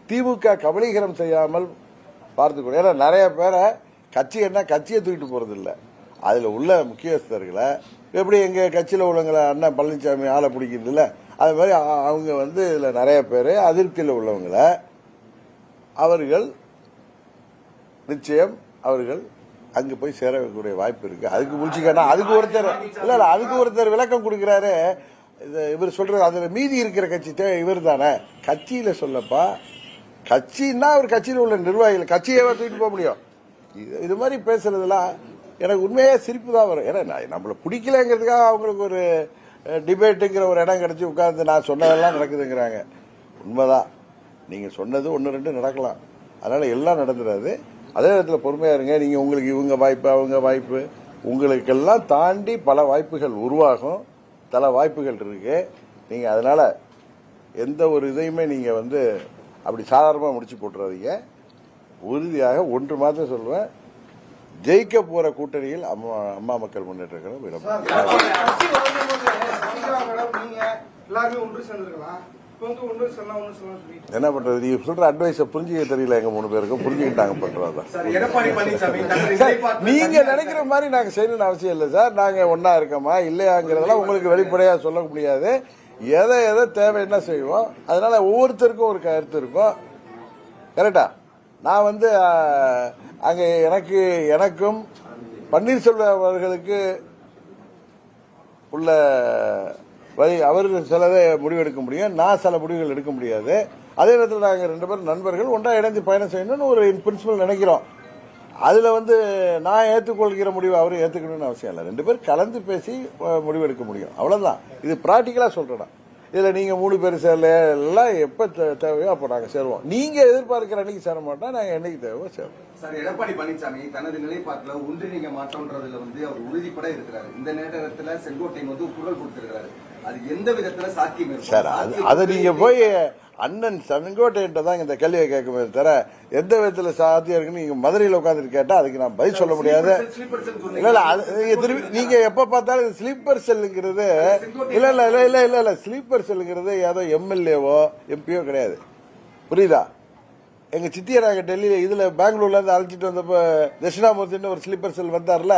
திமுக கபலீகரம் செய்யாமல் பார்த்துக்கணும். ஏன்னா நிறைய பேரை கட்சி என்ன கட்சியை தூக்கிட்டு போறது இல்ல, அதுல உள்ள முக்கியஸ்தர்களை எப்படி எங்க கட்சியில உள்ளவங்களை அண்ணா பழனிசாமி ஆளை பிடிக்கிறது இல்ல, அது மாதிரி அவங்க வந்து இதுல நிறைய பேர் அதிருப்தியில் உள்ளவங்களை அவர்கள் நிச்சயம் அவர்கள் அங்க போய் சேரக்கூடிய வாய்ப்பு இருக்கு. அதுக்கு முடிச்சுக்கா அதுக்கு ஒருத்தர் இல்ல அதுக்கு ஒருத்தர் விளக்கம் கொடுக்கிறாரு. இவர் சொல்றது அதுல மீதி இருக்கிற கட்சி இவர் தானே கட்சியில சொல்லப்பா. கட்சின்னா அவர் கட்சியில் உள்ள நிர்வாகிகள் கட்சியை தூக்கிட்டு போக முடியும். இது மாதிரி பேசுறதுலாம் எனக்கு உண்மையே சிரிப்பு தான் வரும். ஏன்னா நம்மள பிடிக்கலங்கிறதுக்காக அவங்களுக்கு ஒரு டிபேட்டுங்கிற ஒரு இடம் கிடைச்சி உட்கார்ந்து நான் சொன்னதெல்லாம் நடக்குதுங்கிறாங்க. உண்மைதான், நீங்க சொன்னது 1-2 நடக்கலாம். அதனால எல்லாம் நடந்துடாது. அதே நேரத்தில் பொறுமையா இருங்க. நீங்க உங்களுக்கு இவங்க வாய்ப்பு அவங்க வாய்ப்பு உங்களுக்கெல்லாம் தாண்டி பல வாய்ப்புகள் உருவாகும். பல வாய்ப்புகள் இருக்கு. நீங்க அதனால எந்த ஒரு இதையுமே நீங்க வந்து அப்படி சாதாரணமா முடிச்சு போட்டுறாதீங்க. உறுதியாக ஒன்று மாத்திரம் சொல்லுவேன், ஜெயிக்க போற கூட்டணியில் அம்மா மக்கள் முன்னேற்ற கழகம் இடம். என்ன பண்றது, நீ சொல்ற அட்வைஸ புரிஞ்சுக்க தெரியல. எங்க 3 பேருக்கும் புரிஞ்சுக்கிட்டாங்க பண்றதா. நீங்க நினைக்கிற மாதிரி நாங்க செய்யணும்னு அவசியம் இல்லை சார். நாங்க ஒன்னா இருக்கோமா இல்லையாங்கிறதெல்லாம் உங்களுக்கு வெளிப்படையா சொல்ல முடியாது. எதை எதை தேவை என்ன செய்வோம். அதனால ஒவ்வொருத்தருக்கும் ஒரு கருத்து இருக்கும். கரெக்டா? நான் வந்து அங்க எனக்கும் பன்னீர்செல்வம் அவர்களுக்கு உள்ள வழி, அவர் சிலதை முடிவெடுக்க முடியும், நான் சில முடிவுகள் எடுக்க முடியாது. அதே நேரத்தில் நாங்கள் 2 பேரும் நண்பர்கள் ஒன்றா இணைந்து பயணம் செய்யணும்னு ஒரு பிரின்சிபல் நினைக்கிறோம். அதுல வந்து நான் ஏற்றுக்கொள்கிற முடிவு அவரும் ஏற்றுக்கணும்னு அவசியம் இல்லை. 2 பேர் கலந்து பேசி முடிவெடுக்க முடியும். அவ்வளவுதான். இது பிராக்டிக்கலா சொல்றேன். இதுல நீங்க 3 பேர் சேரல எல்லாம் எப்ப தேவையோ அப்ப நாங்க சேருவோம். நீங்க எதிர்பார்க்கிற அன்னைக்கு சேர மாட்டோம், நாங்க என்னைக்கு தேவையோ சேருவோம்.
சார், எடப்பாடி பழனிசாமி தனது நிலைப்பாட்டுல ஒன்றிணைக்க மாட்டோம்ன்றதுல அவர் உறுதிப்பட இருக்கிறாரு. இந்த நேரத்துல செங்கோட்டையன் குரல் கொடுத்திருக்கிறாரு. அது எந்த விதத்துல சாத்தியம் இருக்கு
சார்? அதை நீங்க போய் அண்ணன் செங்கோட்டையன் தான் இந்த கேள்வியை கேட்குமே தவிர எந்த விதத்துல சாத்தியம் இருக்குன்னு நீங்க மதுரையில் உட்காந்துட்டு கேட்டா அதுக்கு நான் பதில் சொல்ல முடியாது. இல்ல இல்ல திரும்பி நீங்க எப்ப பார்த்தாலும் ஸ்லீப்பர் செல்லுங்கிறது இல்ல இல்ல இல்ல இல்ல இல்ல இல்ல ஸ்லீப்பர் செல்லுங்கிறது ஏதோ எம்எல்ஏவோ எம்பியோ கிடையாது, புரியுதா? எங்க சித்தியை நாங்க டெல்லியில இதுல பெங்களூர்ல இருந்து அழைச்சிட்டு வந்தப்ப தட்சிணாமூர்த்தின்னு ஒரு ஸ்லீப்பர் செல் வந்தார்ல,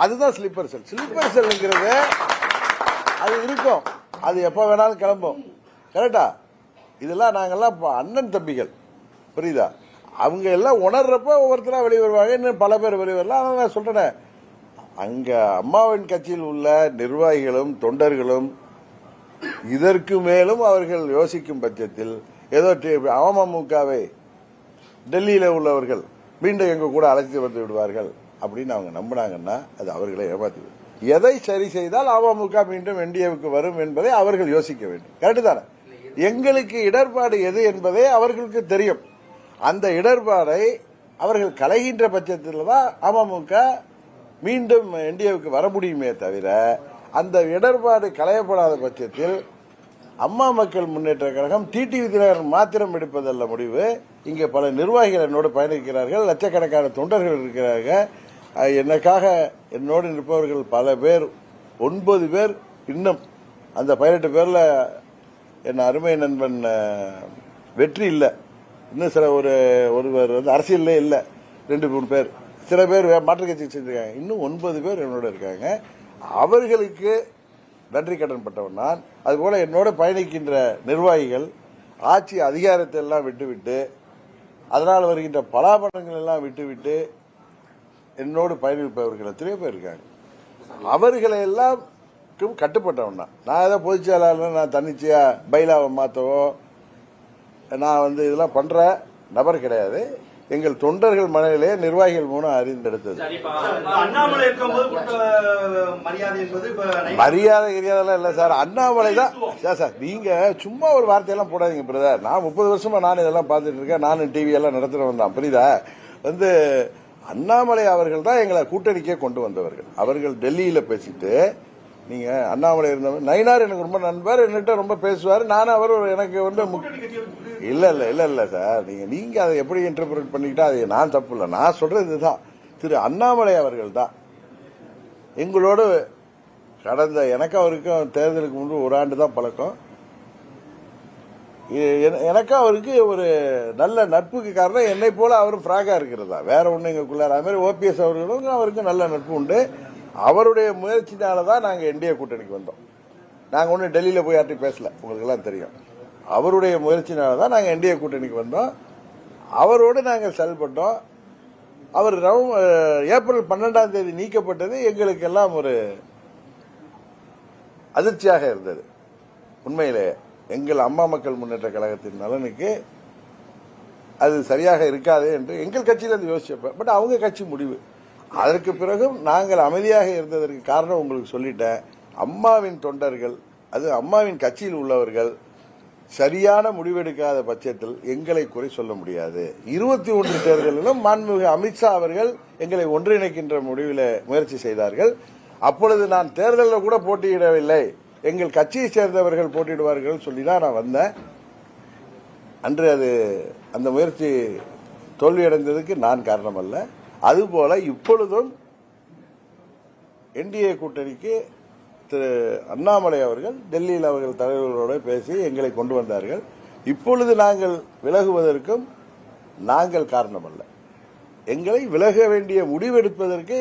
அதுதான் ஸ்லீப்பர் செல். ஸ்லீப்பர் செல்லுங்கிறது அது இருக்கும், அது எப்ப வேணாலும் கிளம்பும், கரெக்டா? இதெல்லாம் நாங்கெல்லாம் அண்ணன் தம்பிகள், புரியுதா? அவங்க எல்லாம் உணர்றப்ப ஒவ்வொருத்தரா வெளியே வருவாங்க, இன்னும் பல பேர் வெளியே வரலாம். ஆனால் நான் சொல்றேன், அங்க அம்மாவின் கட்சியில் உள்ள நிர்வாகிகளும் தொண்டர்களும் இதற்கு மேலும் அவர்கள் யோசிக்கும் பட்சத்தில் ஏதோ அமமுகவை டெல்லியில உள்ளவர்கள் மீண்டும் எங்க கூட அழைத்து வந்து விடுவார்கள் அப்படின்னு அவங்க நம்பினாங்கன்னா அது அவர்களை ஏமாத்தி. எதை சரி செய்தால் அமமுக மீண்டும் என்டிஏவுக்கு வரும் என்பதை அவர்கள் யோசிக்க வேண்டும், கரெக்டு தானே? எங்களுக்கு இடர்பாடு எது என்பதை அவர்களுக்கு தெரியும். அந்த இடர்பாடை அவர்கள் களைகின்ற பட்சத்தில் தான் அமமுக மீண்டும் என்டிஏவுக்கு வர முடியுமே தவிர அந்த இடர்பாடு களையப்படாத பட்சத்தில் அம்மா மக்கள் முன்னேற்ற கழகம் டிடிவி தினகரன் மாத்திரம் எடுப்பதல்ல முடிவு. இங்கே பல நிர்வாகிகள் என்னோடு பயணிக்கிறார்கள், லட்சக்கணக்கான தொண்டர்கள் இருக்கிறார்கள். எனக்காக என்னோடு நிற்பவர்கள் பல பேர், 9 பேர் இன்னும். அந்த 18 பேர்ல என் அருமை நண்பன் வெற்றி இல்லை, இன்னும் சில ஒருவர் அரசியல்லே இல்லை, 2-3 பேர், சில பேர் மாற்றுக் கட்சி செஞ்சிருக்காங்க, இன்னும் 9 பேர் என்னோட இருக்காங்க. அவர்களுக்கு நன்றி கடன் பட்டவன் நான். அதுபோல என்னோட பயணிக்கின்ற நிர்வாகிகள் ஆட்சி அதிகாரத்தை எல்லாம் விட்டுவிட்டு, அதனால் வருகின்ற பலாபலங்கள் எல்லாம் விட்டுவிட்டு என்னோடு பயணிப்பவர்கள் எத்தனையோ பேர் இருக்காங்க. அவர்களை எல்லாம் கட்டுப்பட்டவன் தான். நான் ஏதோ பொதுச் செயலாளர் நான் தன்னிச்சையா பைலாவை மாற்றவோ நான் இதெல்லாம் பண்ற நபர் கிடையாது. எங்கள் தொண்டர்கள் மனதிலே நிர்வாகிகள் மூலம் அறிந்தெடுத்தது. மரியாதை கிடையாதெல்லாம் இல்ல சார், அண்ணாமலை தான் சார். நீங்க சும்மா ஒரு வார்த்தையெல்லாம் போடாதீங்க பிரதர். நான் 30 வருஷமா நான் இதெல்லாம் பார்த்துட்டு இருக்கேன், நானும் டிவி எல்லாம் நடத்துறவன் தான், புரியுதா? அண்ணாமலை அவர்கள் தான் எங்களை கூட்டணிக்கே கொண்டு வந்தவர்கள். அவர்கள் டெல்லியில பேசிட்டு, நீங்க அண்ணாமலை இருந்தவர் நயினார் எனக்கு ரொம்ப நண்பர், என்கிட்ட ரொம்ப பேசுவார், நானும் அவர் எனக்கு இல்ல இல்ல இல்ல இல்ல சார். நீங்க அதை எப்படி இன்டர்பிரேட் பண்ணிக்கிட்டா அது நான் தப்பு இல்லை. நான் சொல்றது இதுதான், திரு அண்ணாமலை அவர்கள் தான் எங்களோடு கடந்த எனக்கும் அவருக்கும் தேர்தலுக்கு முன்பு 1 ஆண்டு தான் பழக்கம். எனக்கும் அவருக்கு ஒரு நல்ல நட்புக்கு காரணம் என்னை போல அவரும் பிராகா இருக்கிறதா, வேற ஒண்ணு எங்களுக்குள்ள. அது மாதிரி ஓபிஎஸ் அவர்களுக்கும் அவருக்கும் நல்ல நட்பு உண்டு. அவருடைய முயற்சினாலதான் நாங்க என்டிஏ கூட்டணிக்கு வந்தோம். நாங்க ஒண்ணு டெல்லியில போய் யார்ட்டையும் பேசல, உங்களுக்கு எல்லாம் தெரியும். அவருடைய முயற்சினாலதான் நாங்க என்டிஏ கூட்டணிக்கு வந்தோம். அவரோடு நாங்கள் செயல்பட்டோம். அவர் ஏப்ரல் 12ஆம் தேதி நீக்கப்பட்டது எங்களுக்கு எல்லாம் ஒரு அதிர்ச்சியாக இருந்தது. உண்மையிலே எங்கள் அம்மா மக்கள் முன்னேற்ற கழகத்தின் நலனுக்கு அது சரியாக இருக்காது என்று எங்கள் கட்சியிலிருந்து யோசிச்சப்ப, பட் அவங்க கட்சி முடிவு. அதற்கு பிறகும் நாங்கள் அமைதியாக இருந்ததற்கு காரணம் உங்களுக்கு சொல்லிட்டேன். அம்மாவின் தொண்டர்கள், அது அம்மாவின் கட்சியில் உள்ளவர்கள் சரியான முடிவெடுக்காத பட்சத்தில் எங்களை குறை சொல்ல முடியாது. 21 தேர்தலிலும் மாண்புமிகு அமித்ஷா அவர்கள் எங்களை ஒன்றிணைக்கின்ற முடிவில் முயற்சி செய்தார்கள். அப்பொழுது நான் தேர்தலில் கூட போட்டியிடவில்லை, எங்கள் கட்சியை சேர்ந்தவர்கள் போட்டியிடுவார்கள் சொல்லிதான் நான் வந்தேன். அன்று அந்த முயற்சி தோல்வியடைந்ததுக்கு நான் காரணம் அல்ல. அதுபோல இப்பொழுதும் என்டிஏ கூட்டணிக்கு திரு அண்ணாமலை அவர்கள் டெல்லியில் அவர்கள் தலைவர்களோடு பேசி எங்களை கொண்டு வந்தார்கள். இப்பொழுது நாங்கள் விலகுவதற்கும் நாங்கள் காரணம் அல்ல. எங்களை விலக வேண்டிய முடிவெடுப்பதற்கு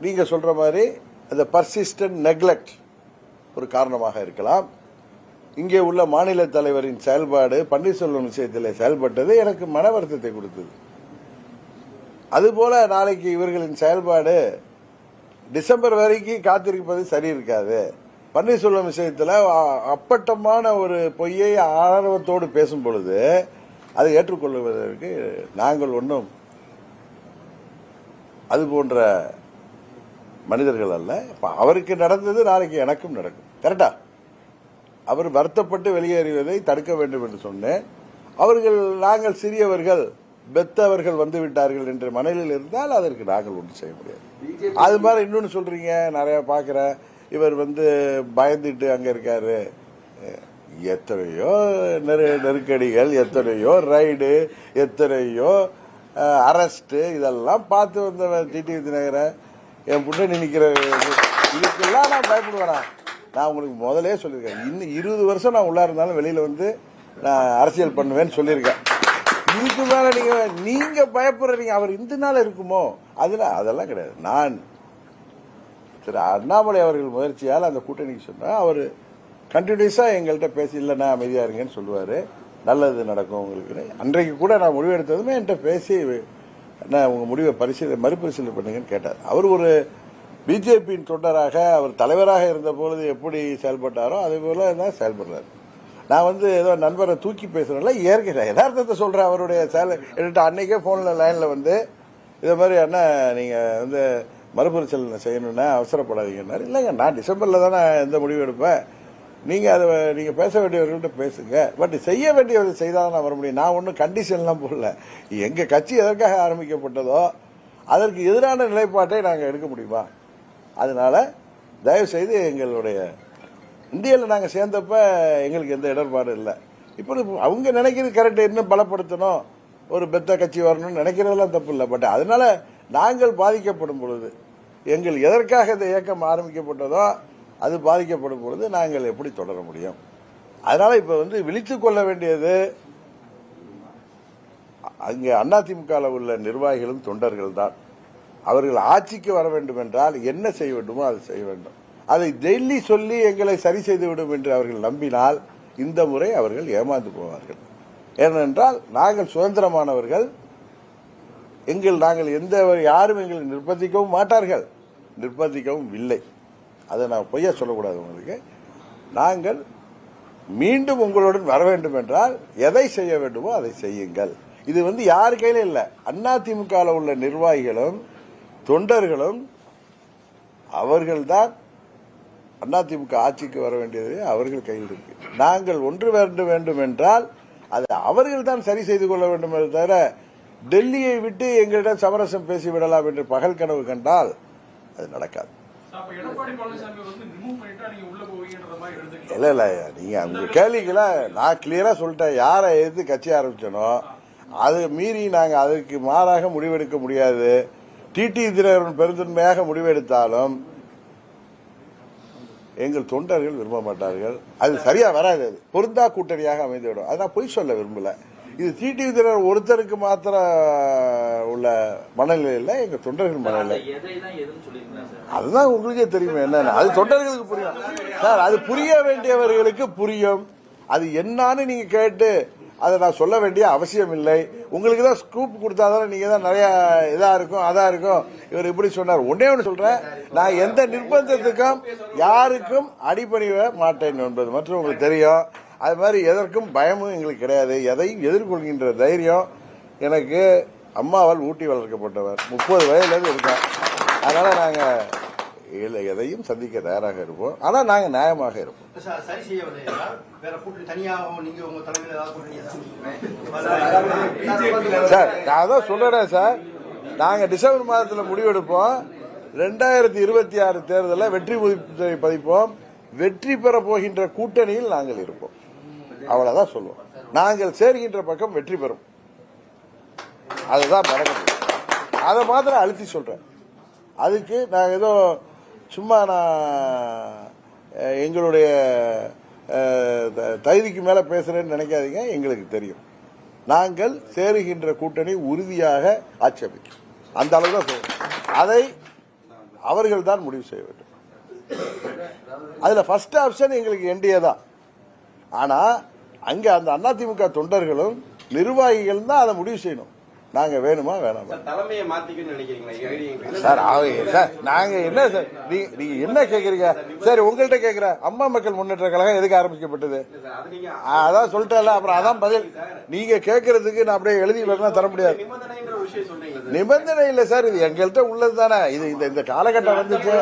நீங்க சொல்ற மாதிரி அந்த பர்சிஸ்டன்ட் நெக்லெக்ட் ஒரு காரணமாக இருக்கலாம். இங்கே உள்ள மாநில தலைவரின் செயல்பாடு பன்னீர்செல்வம் விஷயத்தில் செயல்பட்டது எனக்கு மன வருத்தத்தை கொடுத்தது. அதுபோல நாளைக்கு இவர்களின் செயல்பாடு டிசம்பர் வரைக்கும் காத்திருப்பது சரி இருக்காது. பன்னீர்செல்வம் விஷயத்தில் அப்பட்டமான ஒரு பொய்யை ஆர்வத்தோடு பேசும் பொழுது அதை ஏற்றுக்கொள்வதற்கு நாங்கள் ஒன்றும் அது போன்ற மனிதர்கள் அல்ல. அவருக்கு நடந்தது நாளைக்கு எனக்கும் நடக்கும், கரெக்டா? அவர் வருத்தப்பட்டு வெளியேறுவதை தடுக்க வேண்டும் என்று சொன்னேன். அவர்கள் நாங்கள் சிறியவர்கள் பெத்தவர்கள் வந்து விட்டார்கள் என்ற மனநிலையில் இருந்தால் அதற்கு நாங்கள் ஒன்றும் செய்ய முடியாது. அது மாதிரி இன்னொன்னு சொல்றீங்க, நிறைய பாக்குறேன், இவர் வந்து பயந்துட்டு அங்க இருக்காரு. எத்தனையோ நெருக்கடிகள், எத்தனையோ ரைடு, எத்தனையோ அரெஸ்ட், இதெல்லாம் பார்த்து வந்தவன் டிடிவி தினகரன். என் புண்ணி நிக்கிற இதுக்கெல்லாம் நான் பயப்படுவேனா? நான் உங்களுக்கு முதலே சொல்லியிருக்கேன், இன்னும் 20 வருஷம் நான் உள்ளா இருந்தாலும் வெளியில வந்து நான் அரசியல் பண்ணுவேன்னு சொல்லியிருக்கேன். இதுக்கு மேல நீங்க பயப்படுறீங்க அவர் இந்த நாள் இருக்குமோ, அதெல்லாம் கிடையாது. நான் திரு அண்ணாமலை அவர்கள் முயற்சியால் அந்த கூட்டணிக்கு சொன்னா அவர் கண்டினியூஸா எங்கள்கிட்ட பேசி இல்லைன்னா அமைதியா இருங்கன்னு சொல்லுவாரு, நல்லது நடக்கும் உங்களுக்கு. அன்றைக்கு கூட நான் முடிவெடுத்ததுமே என்கிட்ட பேசி உங்க முடிவை மறுபரிசீலனை பண்ணுங்கன்னு கேட்டார். அவர் ஒரு பிஜேபியின் தொண்டராக அவர் தலைவராக இருந்த பொழுது எப்படி செயல்பட்டாரோ அதே போல தான் செயல்படுறாரு. நான் வந்து ஏதோ நண்பரை தூக்கி பேசுறேன்ல, இயற்கை யதார்த்தத்தை சொல்றேன். அவருடைய என்கிட்ட அன்னைக்கே போன்ல லைன்ல வந்து இதே மாதிரி அண்ணா நீங்க வந்து மறுபரிசீலனை செய்யணும்னா அவசரப்படாதீங்கன்னாரு. இல்லைங்க, நான் டிசம்பர்ல தானே எந்த முடிவு எடுப்பேன், நீங்க பேச வேண்டியவர்கள்ட்ட பேசுங்க, பட் செய்ய வேண்டியவர்கள் செய்தால் நான் வர முடியும். நான் ஒன்றும் கண்டிஷன்லாம் போடல. எங்க கட்சி எதற்காக ஆரம்பிக்கப்பட்டதோ அதற்கு எதிரான நிலைப்பாட்டை நாங்கள் எடுக்க முடியுமா? அதனால தயவு செய்து எங்களுடைய இந்தியாவில் நாங்கள் சேர்ந்தப்ப எங்களுக்கு எந்த இடர்பாடும் இல்லை. இப்போ அவங்க நினைக்கிறது கரெக்ட், இன்னும் பலப்படுத்தணும், ஒரு பெத்த கட்சி வரணும்னு நினைக்கிறதெல்லாம் தப்பு இல்லை. பட் அதனால நாங்கள் பாதிக்கப்படும் பொழுது, எங்கள் எதற்காக இந்த இயக்கம் ஆரம்பிக்கப்பட்டதோ அது பாதிக்கப்படும் பொழுது நாங்கள் எப்படி தொடர முடியும்? அதனால இப்ப வந்து விழித்துக் கொள்ள வேண்டியது அங்கே அதிமுக உள்ள நிர்வாகிகளும் தொண்டர்கள் தான். அவர்கள் ஆட்சிக்கு வர வேண்டும் என்றால் என்ன செய்ய வேண்டுமோ அதை செய்ய வேண்டும். அதை டெல்லி சொல்லி எங்களை சரி செய்து விடும் என்று அவர்கள் நம்பினால் இந்த முறை அவர்கள் ஏமாந்து போவார்கள். ஏனென்றால் நாங்கள் சுதந்திரமானவர்கள், நாங்கள் எந்த யாரும் எங்களை நிர்பந்திக்கவும் மாட்டார்கள், நிர்பந்திக்கவும் இல்லை. அதை நான் பொய்யா சொல்லக்கூடாது உங்களுக்கு. நாங்கள் மீண்டும் உங்களுடன் வர வேண்டும் என்றால் எதை செய்ய வேண்டுமோ அதை செய்யுங்கள். இது வந்து யாரு கையில இல்ல, அதிமுக உள்ள நிர்வாகிகளும் தொண்டர்களும் அவர்கள்தான் அதிமுக ஆட்சிக்கு வர வேண்டியது அவர்கள் கையில் இருக்கு. நாங்கள் ஒன்று வேண்டும் என்றால் அதை அவர்கள் தான் சரி செய்து கொள்ள வேண்டும் தவிர டெல்லியை விட்டு எங்களிடம் சமரசம் பேசிவிடலாம் என்று பகல் கனவு கண்டால் அது நடக்காது. இல்ல இல்ல, நீங்க உங்க கேள்விகளை நான் கிளியரா சொல்லிட்டேன். யாரை எதிர்த்து கட்சி ஆரம்பிச்சனோ அது மீறி நாங்க அதுக்கு மாறாக முடிவெடுக்க முடியாது. டிடிவி தினகரன் பெருந்தன்மையாக முடிவெடுத்தாலும் எங்கள் தொண்டர்கள் விரும்ப மாட்டார்கள். அது சரியா வராது, அது பொருந்தா கூட்டணியாக அமைந்துவிடும். அதை நான் பொய் சொல்ல விரும்பல. இது டிடிவி தினகரன் ஒருத்தருக்கு மாத்திரம் உள்ள மனநிலையில் எங்க தொண்டர்கள் மனநிலை. அதுதான் உங்களுக்கே தெரியுமே என்னன்னு. அது தொண்டர்களுக்கு புரியும் சார், அது புரிய வேண்டியவர்களுக்கு புரியும். அது என்னன்னு நீங்க கேட்டு அதை நான் சொல்ல வேண்டிய அவசியம் இல்லை. உங்களுக்கு தான் ஸ்கூப் கொடுத்தாதான் நீங்க தான் நிறைய இதா இருக்கும் அதா இருக்கும், இவர் இப்படி சொன்னார். ஒன்னே ஒன்று சொல்றேன், நான் எந்த நிர்பந்தத்துக்கும் யாருக்கும் அடிபணிய மாட்டேன் என்பது மற்றும் உங்களுக்கு தெரியும். அது மாதிரி எதற்கும் பயமும் எங்களுக்கு கிடையாது. எதையும் எதிர்கொள்கின்ற தைரியம் எனக்கு அம்மாவால் ஊட்டி வளர்க்கப்பட்டவர். 30 வயதுல இருக்கேன். அதனால நாங்க எதையும் சந்திக்க தயாராக இருப்போம். ஆனா நாங்க நியாயமாக இருப்போம். சார் நான் அதான் சொல்றேன் சார், நாங்க டிசம்பர் மாதத்தில் முடிவெடுப்போம். 2026 தேர்தலில் வெற்றி பதிப்போம். வெற்றி பெற போகின்ற கூட்டணியில் நாங்கள் இருப்போம். அவ்வளவுதான் சொல்லுவோம். நாங்கள் சேர்கின்ற பக்கம் வெற்றி பெறும். அதுதான் நடக்குது. அதை மாத்திரம் அழுத்தி சொல்றேன். அதுக்கு நான் ஏதோ சும்மா நான் எங்களுடைய தகுதிக்கு மேல பேசுறேன்னு நினைக்காதீங்க. எங்களுக்கு தெரியும், நாங்கள் சேருகின்ற கூட்டணி உறுதியாக ஆட்சேபிக்கும். அந்த அளவு தான் சொல்றோம். அதை அவர்கள் தான் முடிவு செய்ய வேண்டும். அதுல ஃபர்ஸ்ட் ஆப்ஷன் எங்களுக்கு என்டிஏ தான். ஆனா அங்க அந்த அதிமுக தொண்டர்களும் நிர்வாகிகள் தான் அதை முடிவு செய்யணும். நாங்க வேணுமா வேணாமா
தலைமையை மாத்திக்கணும்னு நினைக்கிறீங்களா
சார்? நாங்க என்ன சார், நீங்க என்ன கேக்குறீங்க? சரி உங்கள்கிட்ட கேக்குறேன், அம்மா மக்கள் முன்னேற்ற கழகம் எதுக்கு ஆரம்பிக்கப்பட்டது? அதான் சொல்லிட்டேன்ல, அப்புறம் அதான் பதில். நீங்க கேக்குறதுக்கு நான் அப்படியே எழுதி தர முடியாது.
விஷயம் சொல்றீங்களா சார்?
நிபந்தனை இல்ல சார், இது எங்கள்கிட்ட உள்ளது தானே. இது இந்த காலகட்டம் வந்துச்சு.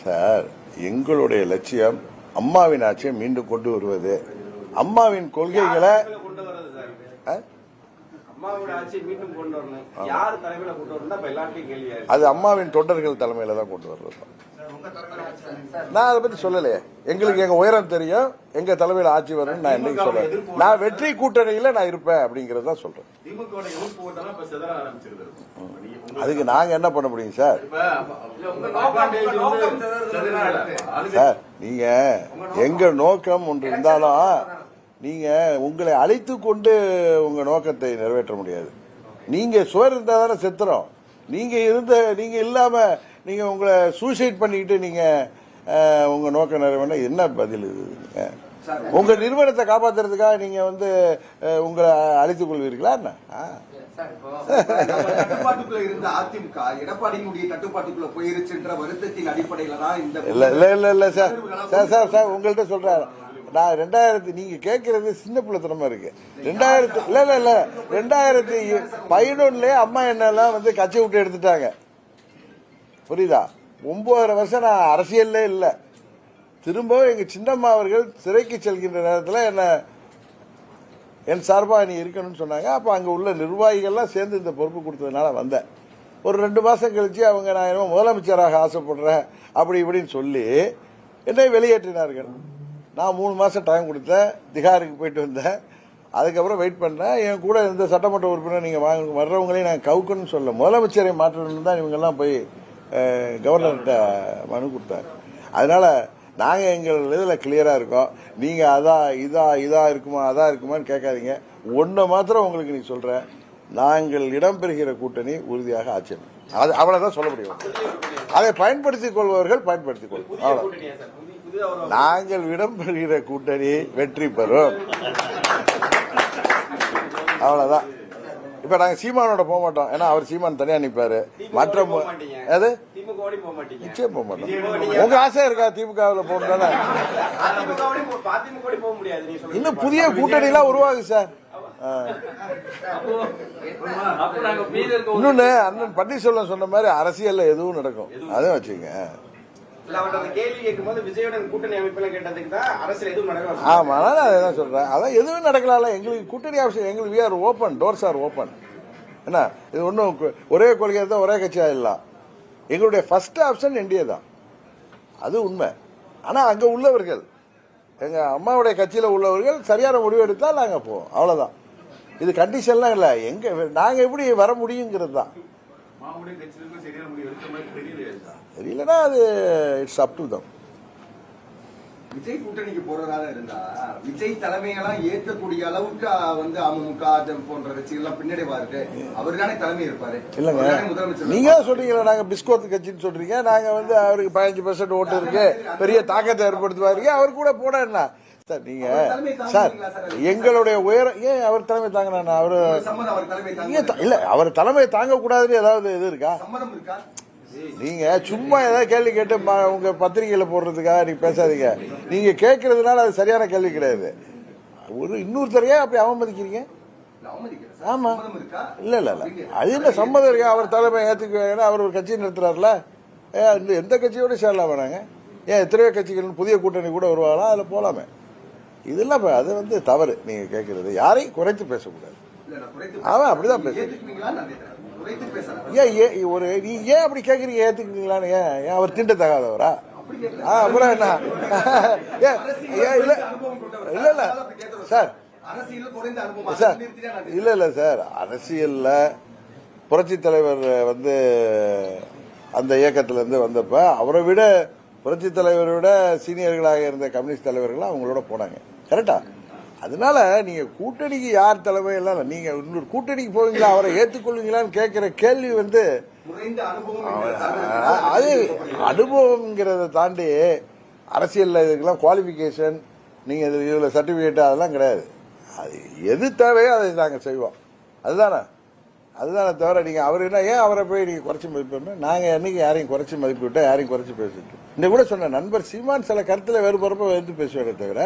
சார், எங்களுடைய லட்சியம் அம்மாவின் ஆட்சியை மீண்டும் கொண்டு வருவது. அம்மாவின் கொள்கைகளை
கொண்டு வர்றது சார். அம்மாவோட ஆட்சியை மீண்டும் கொண்டு வரணும். யார் தலைமையில கொண்டு வரணும் தான் எல்லாத்தையும் கேள்வியா இருக்கு.
அது அம்மாவின் தொண்டர்கள் தலைமையில தான் கொண்டு வர்றது. நான் அதை பத்தி சொல்லலையே. எங்களுக்கு எங்க உயரம் தெரியும், எங்க தலைமையில ஆட்சி வரும்னு நான் என்னைக்கு சொல்றேன். நான் வெற்றி கூட்டணியில நான் இருப்பேன் அப்படிங்கறத சொல்றேன். அதுக்கு நாங்க என்ன பண்ண முடியும் சார்? சார், நீங்க எங்க நோக்கம் ஒன்று இருந்தாலும் நீங்க உங்களை அழைத்து கொண்டு உங்க நோக்கத்தை நிறைவேற்ற முடியாது. நீங்க சுவர் இருந்தா தானே செத்துறோம். நீங்க இல்லாம நீங்க உங்களை சூசைட் பண்ணிக்கிட்டு நீங்க உங்க நோக்கம் நிறைவேற என்ன பதில் இது? உங்க நிறுவனத்தை காப்பாத்துறதுக்காக நீங்க உங்களை அழைத்துக் கொள்வீர்களா?
கட்டுப்பாட்டுக்குள்ள இருந்த அதிமுக எடப்பாடியினுடைய கட்டுப்பாட்டுக்குள்ள போயிருச்சுன்ற வருத்தத்தின் அடிப்படையில தான் இந்த
இல்ல சார் உங்கள்கிட்ட சொல்றாரு. நான் 2000 நீங்க கேட்கறது சின்ன பிள்ளைத்தனமா இருக்கு. 2011 அம்மா என்னெல்லாம் கட்சி விட்டு எடுத்துட்டாங்க. புரியுதா? 9 வருஷம் நான் அரசியல்ல இல்ல. திரும்பவும் எங்க சின்னம்மா அவர்கள் சிறைக்கு செல்கின்ற நேரத்தில் என் சார்பா நீ இருக்கணும்னு சொன்னாங்க. அப்ப அங்க உள்ள நிர்வாகிகள்லாம் சேர்ந்து இந்த பொறுப்பு கொடுத்ததுனால வந்தேன். ஒரு 2 மாசம் கழிச்சு அவங்க நான் என்ன முதலமைச்சராக ஆசைப்படுறேன் அப்படி இப்படின்னு சொல்லி என்னை வெளியேற்றினார்கள். நான் 3 மாசம் டைம் கொடுத்தேன். திகாருக்கு போயிட்டு வந்தேன். அதுக்கப்புறம் வெயிட் பண்ணேன். என் கூட இந்த சட்டமன்ற உறுப்பினர் நீங்க வர்றவங்களையும் நான் கவுக்கணும்னு சொல்ல, முதலமைச்சரை மாற்றணும்னு தான் இவங்கெல்லாம் போய் கவர்னர்கிட்ட மனு கொடுத்தாங்க. அதனால நாங்க எங்கள் இதுல கிளியரா இருக்கோம். நீங்க இதா இருக்குமா அதா இருக்குமான்னு கேட்காதீங்க. ஒன்ன மாத்திரம் உங்களுக்கு நீ சொல்றேன், நாங்கள் இடம்பெறுகிற கூட்டணி உறுதியாக ஆட்சி. அது அவ்வளவுதான் சொல்ல முடியும். அதை பயன்படுத்திக் கொள்பவர்கள் பயன்படுத்திக் கொள்வோம். நாங்கள் இடம்பெறுகிற கூட்டணி வெற்றி பெறும். அவ்வளவுதான். இப்ப நாங்க சீமானோட போக மாட்டோம். ஏன்னா அவர் சீமான் தனியா நிப்பாரு. மற்ற நிச்சயம் போக மாட்டோம். உங்க ஆசை இருக்கா திமுகவில் போகணும்? இன்னும் புதிய கூட்டணி எல்லாம் உருவாகு சார். இன்னொன்னு அண்ணன் பன்னீர்செல்வம் சொன்ன மாதிரி அரசியல்ல எதுவும் நடக்கும். அதான் வச்சுங்க. ஆமா, நான் அதான் சொல்றேன். அதான் எதுவும் நடக்கலாம்ல. எங்களுக்கு கூட்டணி அவசியம். எங்களுக்கு we are open, doors are open. என்ன இது ஒன்னும் ஒரே கொள்கை தான் ஒரே கட்சி ஆயிடலாம். எங்களுடைய ஃபர்ஸ்ட் ஆப்ஷன் என்டிஏ தான், அது உண்மை. ஆனா அங்க உள்ளவர்கள், எங்க அம்மாவுடைய கட்சியில உள்ளவர்கள் சரியான முடிவு எடுத்தால் நாங்க போவோம். அவ்வளவுதான். இது கண்டிஷன்லாம் இல்ல. நாங்க எப்படி வர முடியுங்கிறது தான். தெரியலன்னா அது it's up to them.
Vijay கூட்டணிக்கு போறதாக இருந்தா விஜய் தலைமையெல்லாம் ஏற்கக்கூடிய அளவுக்கு அமமுக போன்ற கட்சிகள் பின்னடைவா இருக்கு. அவர் தானே தலைமை இருப்பாரு.
இல்லங்க, நீங்க சொல்றீங்களா நாங்க பிஸ்கோத் கட்சின்னு சொல்றீங்க. நாங்க அவருக்கு 15% ஓட்டு இருக்கு, பெரிய தாக்கத்தை ஏற்படுத்துவாரு. அவர் கூட போட என்ன சார்? நீங்க சார் எங்களுடைய உயரம் ஏன் அவர் தலைமை தாங்கினா? அவரு இல்ல, அவர் தலைமை தாங்க கூடாதுன்னு ஏதாவது இது இருக்கா? நீங்க சும்மா ஏதாவது கேள்வி கேட்டு உங்க பத்திரிகையில போடுறதுக்காக நீங்க பேசாதீங்க. நீங்க கேட்கறதுனால அது சரியான கேள்வி கிடையாது. இன்னொருத்தரையே அப்படி அவமதிக்கிறீங்க. ஆமா, இல்ல இல்ல இல்ல, அது என்ன சம்மதம் இருக்கா? அவர் தலைமை ஏத்துக்க அவர் ஒரு கட்சி நடத்துறாருல. எந்த கட்சியோட சேரலாம் வேணாங்க? ஏன் எத்தனையோ கட்சிகள் புதிய கூட்டணி கூட வருவாங்களா? அதுல போலாமே. இதெல்லாம் அது தவறு. நீங்க கேட்கறது யாரையும் குறைத்து பேசக்கூடாது. அவன் அப்படிதான் பேசுறேன். நீ ஏன் அப்படி கேக்குறீங்க? ஏத்துக்கிறீங்களான்னு ஏன் அவர் திண்ட தகாதவரா? அப்புறம் என்ன? இல்ல இல்ல சார், சார் இல்ல இல்ல சார், அரசியல்ல புரட்சி தலைவர் அந்த இயக்கத்துல இருந்து வந்தப்ப அவரை விட புரட்சி தலைவரை விட சீனியர்களாக இருந்த கம்யூனிஸ்ட் தலைவர்கள் அவங்களோட போனாங்க. கரெக்டா? அதனால நீங்க கூட்டணிக்கு யார் தலைமை எல்லாம் நீங்க இன்னொரு கூட்டணிக்கு போவீங்களா, அவரை ஏற்றுக்கொள்வீங்களான்னு கேட்கிற கேள்வி அது அனுபவம்ங்கிறத தாண்டி அரசியல் இதுக்கெல்லாம் குவாலிபிகேஷன், நீங்க இதுல சர்டிபிகேட் அதெல்லாம் கிடையாது. அது எது தேவையோ அதை நாங்க செய்வோம். அதுதானே தவிர நீங்க அவர் என்ன ஏன் அவரை போய் நீங்க குறைச்சி மதிப்போம்? நாங்க என்னைக்கு யாரையும் குறைச்சி மதிப்பு விட்டோம்? யாரையும் குறைச்சி பேசிட்டு இந்த கூட சொன்ன நண்பர் சீமான் சில கருத்துல வேறுபறப்ப எடுத்து பேசுவாரே தவிர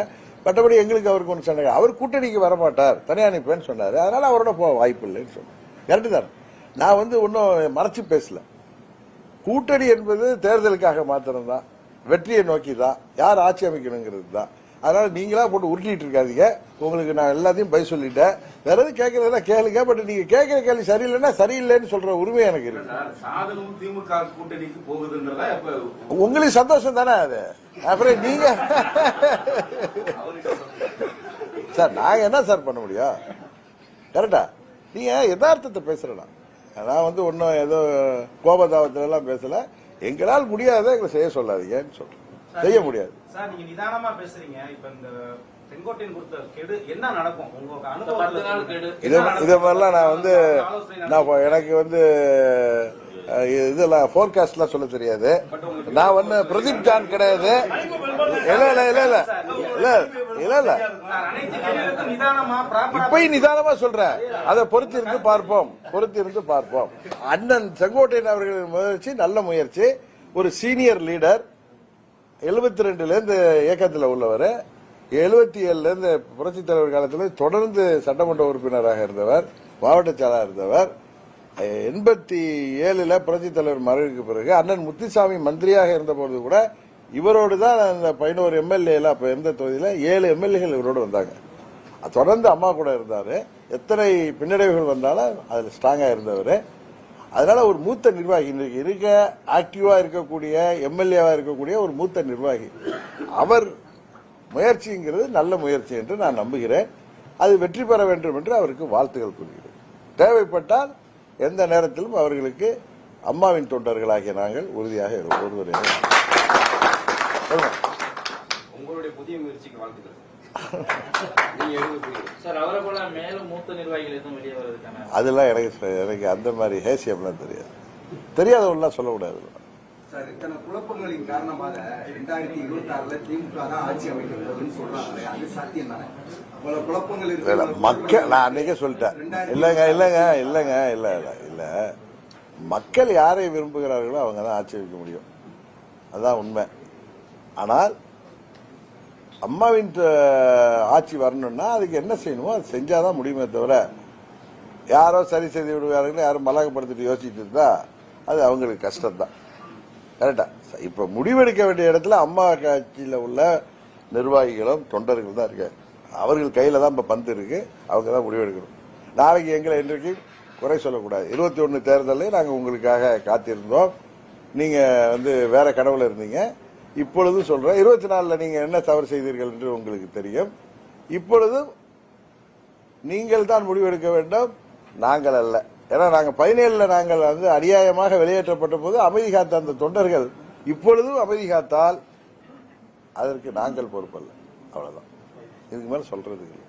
மற்றபடி எங்களுக்கு அவருக்கு ஒன்று சண்டை. அவர் கூட்டணிக்கு வரமாட்டார், தனியா நிற்பேன்னு சொன்னாரு. அதனால அவரோட போக வாய்ப்பு இல்லைன்னு சொன்னேன். கரெக்டு தான். நான் ஒன்னும் மறைச்சு பேசல. கூட்டணி என்பது தேர்தலுக்காக மாத்திரம்தான், வெற்றியை நோக்கி தான், யார் ஆட்சி அமைக்கணுங்கிறது தான். அதனால நீங்களா போட்டு உருட்டிட்டு இருக்காதீங்க. உங்களுக்கு நான் எல்லாத்தையும் பதில் சொல்லிட்டேன். வேற எதுவும் கேட்கறதுனா கேளுங்க. பட் நீங்க கேட்கிற கேள்வி சரியில்லைன்னா சரியில்லைன்னு சொல்ற உரிமை எனக்கு இருக்கு.
சாதகம் திமுக கூட்டணிக்கு போகுதுன்றதா
உங்களுக்கு சந்தோஷம் தானே அது. அப்புறம் நீங்க சார் நாங்க என்ன சார் பண்ண முடியும்? கரெக்டா? நீங்க யதார்த்தத்தை பேசுறா. நான் ஒன்னும் ஏதோ கோபதாபத்துல எல்லாம் பேசல. எங்களால் முடியாத எங்களை செய்ய சொல்லாதீங்கன்னு சொல்றேன். செய்ய முடியாது
சார். நீங்க நிதானமா பேசுறீங்க. இப்ப இந்த செங்கோட்டையன் கொடுத்த கெடு என்ன நடக்கும் உங்க அனுபவத்துல?
இத மாதிரிலாம் நான் எனக்கு இதெல்லாம் போர்காஸ்ட் எல்லாம் சொல்ல தெரியாது. நான் பிரதீப் ஜான் கிடையாது. இல்ல இப்பயும் நிதானமா சொல்றேன். அதை பொறுத்திருந்து பார்ப்போம். அண்ணன் செங்கோட்டையன் அவர்களின் முயற்சி நல்ல முயற்சி. ஒரு சீனியர் லீடர், 72ல இருந்து இயக்கத்தில் உள்ளவர், 77ல இருந்து புரட்சித் தலைவர் காலத்தில் தொடர்ந்து சட்டமன்ற உறுப்பினராக இருந்தவர், மாவட்ட செயலாளர் இருந்தவர். 87ல புரட்சித் தலைவர் மறைவுக்கு பிறகு அண்ணன் முத்துசாமி மந்திரியாக இருந்தபோது கூட இவரோடு தான் அந்த 11 எம்எல்ஏல, அப்ப எந்த தொகுதியில 7 எம்எல்ஏகள் இவரோடு வந்தாங்க. தொடர்ந்து அம்மா கூட இருந்தாரு. எத்தனை பின்னடைவுகள் வந்தாலும் அதுல ஸ்ட்ராங்கா இருந்தவர். அதனால ஒரு மூத்த நிர்வாகி, இருக்க ஆக்டிவா இருக்கக்கூடிய எம்எல்ஏவா இருக்கக்கூடிய ஒரு மூத்த நிர்வாகி. அவர் முயற்சிங்கிறது நல்ல முயற்சி என்று நான் நம்புகிறேன். அது வெற்றி பெற வேண்டும் என்று அவருக்கு வாழ்த்துக்கள் கூறுகிறேன். தேவைப்பட்டால் எந்த நேரத்திலும் அவர்களுக்கு அம்மாவின் தொண்டர்களாகிய நாங்கள் உறுதியாக ஒருவரையும்
உங்களுடைய புதிய முயற்சிக்கு வாழ்த்துக்கள்.
அதெல்லாம் எனக்கு அந்த மாதிரி ஹேசியம்லாம் தெரியாதவெல்லாம் சொல்லக்கூடாது.
சார், இத்தனை குழப்பங்களின் காரணமாக 2026ல திமுக தான் ஆட்சி அமைக்கிறதுன்னு சொல்றாங்க. அது சாத்தியம் தானே? குழப்பங்கள் இருக்கு.
மக்கள், நான் அன்னைக்கே சொல்லிட்டேன். இல்ல மக்கள் யாரை விரும்புகிறார்களோ அவங்க தான் ஆட்சி அமைக்க முடியும். அதுதான் உண்மை. ஆனால் அம்மாவின் ஆட்சி வரணும்னா அதுக்கு என்ன செய்யணுமோ அது செஞ்சாதான் முடியுமே தவிர, யாரோ சரி செய்து விடுவார்கள், யாரும் மலகப்படுத்திட்டு யோசிச்சுட்டு இருந்தா அது அவங்களுக்கு கஷ்டம்தான். கரெக்டா? இப்ப முடிவெடுக்க வேண்டிய இடத்துல அம்மா கட்சியில உள்ள நிர்வாகிகளும் தொண்டர்கள் தான் இருக்காங்க. அவர்கள் கையில தான் இப்ப பந்து இருக்கு. அவங்க தான் முடிவெடுக்கணும். நாளைக்கு எங்களை இன்றைக்கு குறை சொல்லக்கூடாது. 21 தேர்தலில் நாங்க உங்களுக்காக காத்திருந்தோம். நீங்க வேற கனவுல இருந்தீங்க. இப்பொழுது சொல்றேன், 24ல நீங்க என்ன தவறு செய்தீர்கள் என்று உங்களுக்கு தெரியும். இப்பொழுது நீங்கள் தான் முடிவெடுக்க வேண்டும், நாங்கள் அல்ல. ஏன்னா நாங்க 17ல நாங்கள் அநியாயமாக வெளியேற்றப்பட்ட போது அமைதி காத்த அந்த தொண்டர்கள் இப்பொழுதும் அமைதி காத்தால் அதற்கு நாங்கள் பொறுப்பல்ல. அவ்வளவுதான். இதுக்கு மேல சொல்றது இல்லை.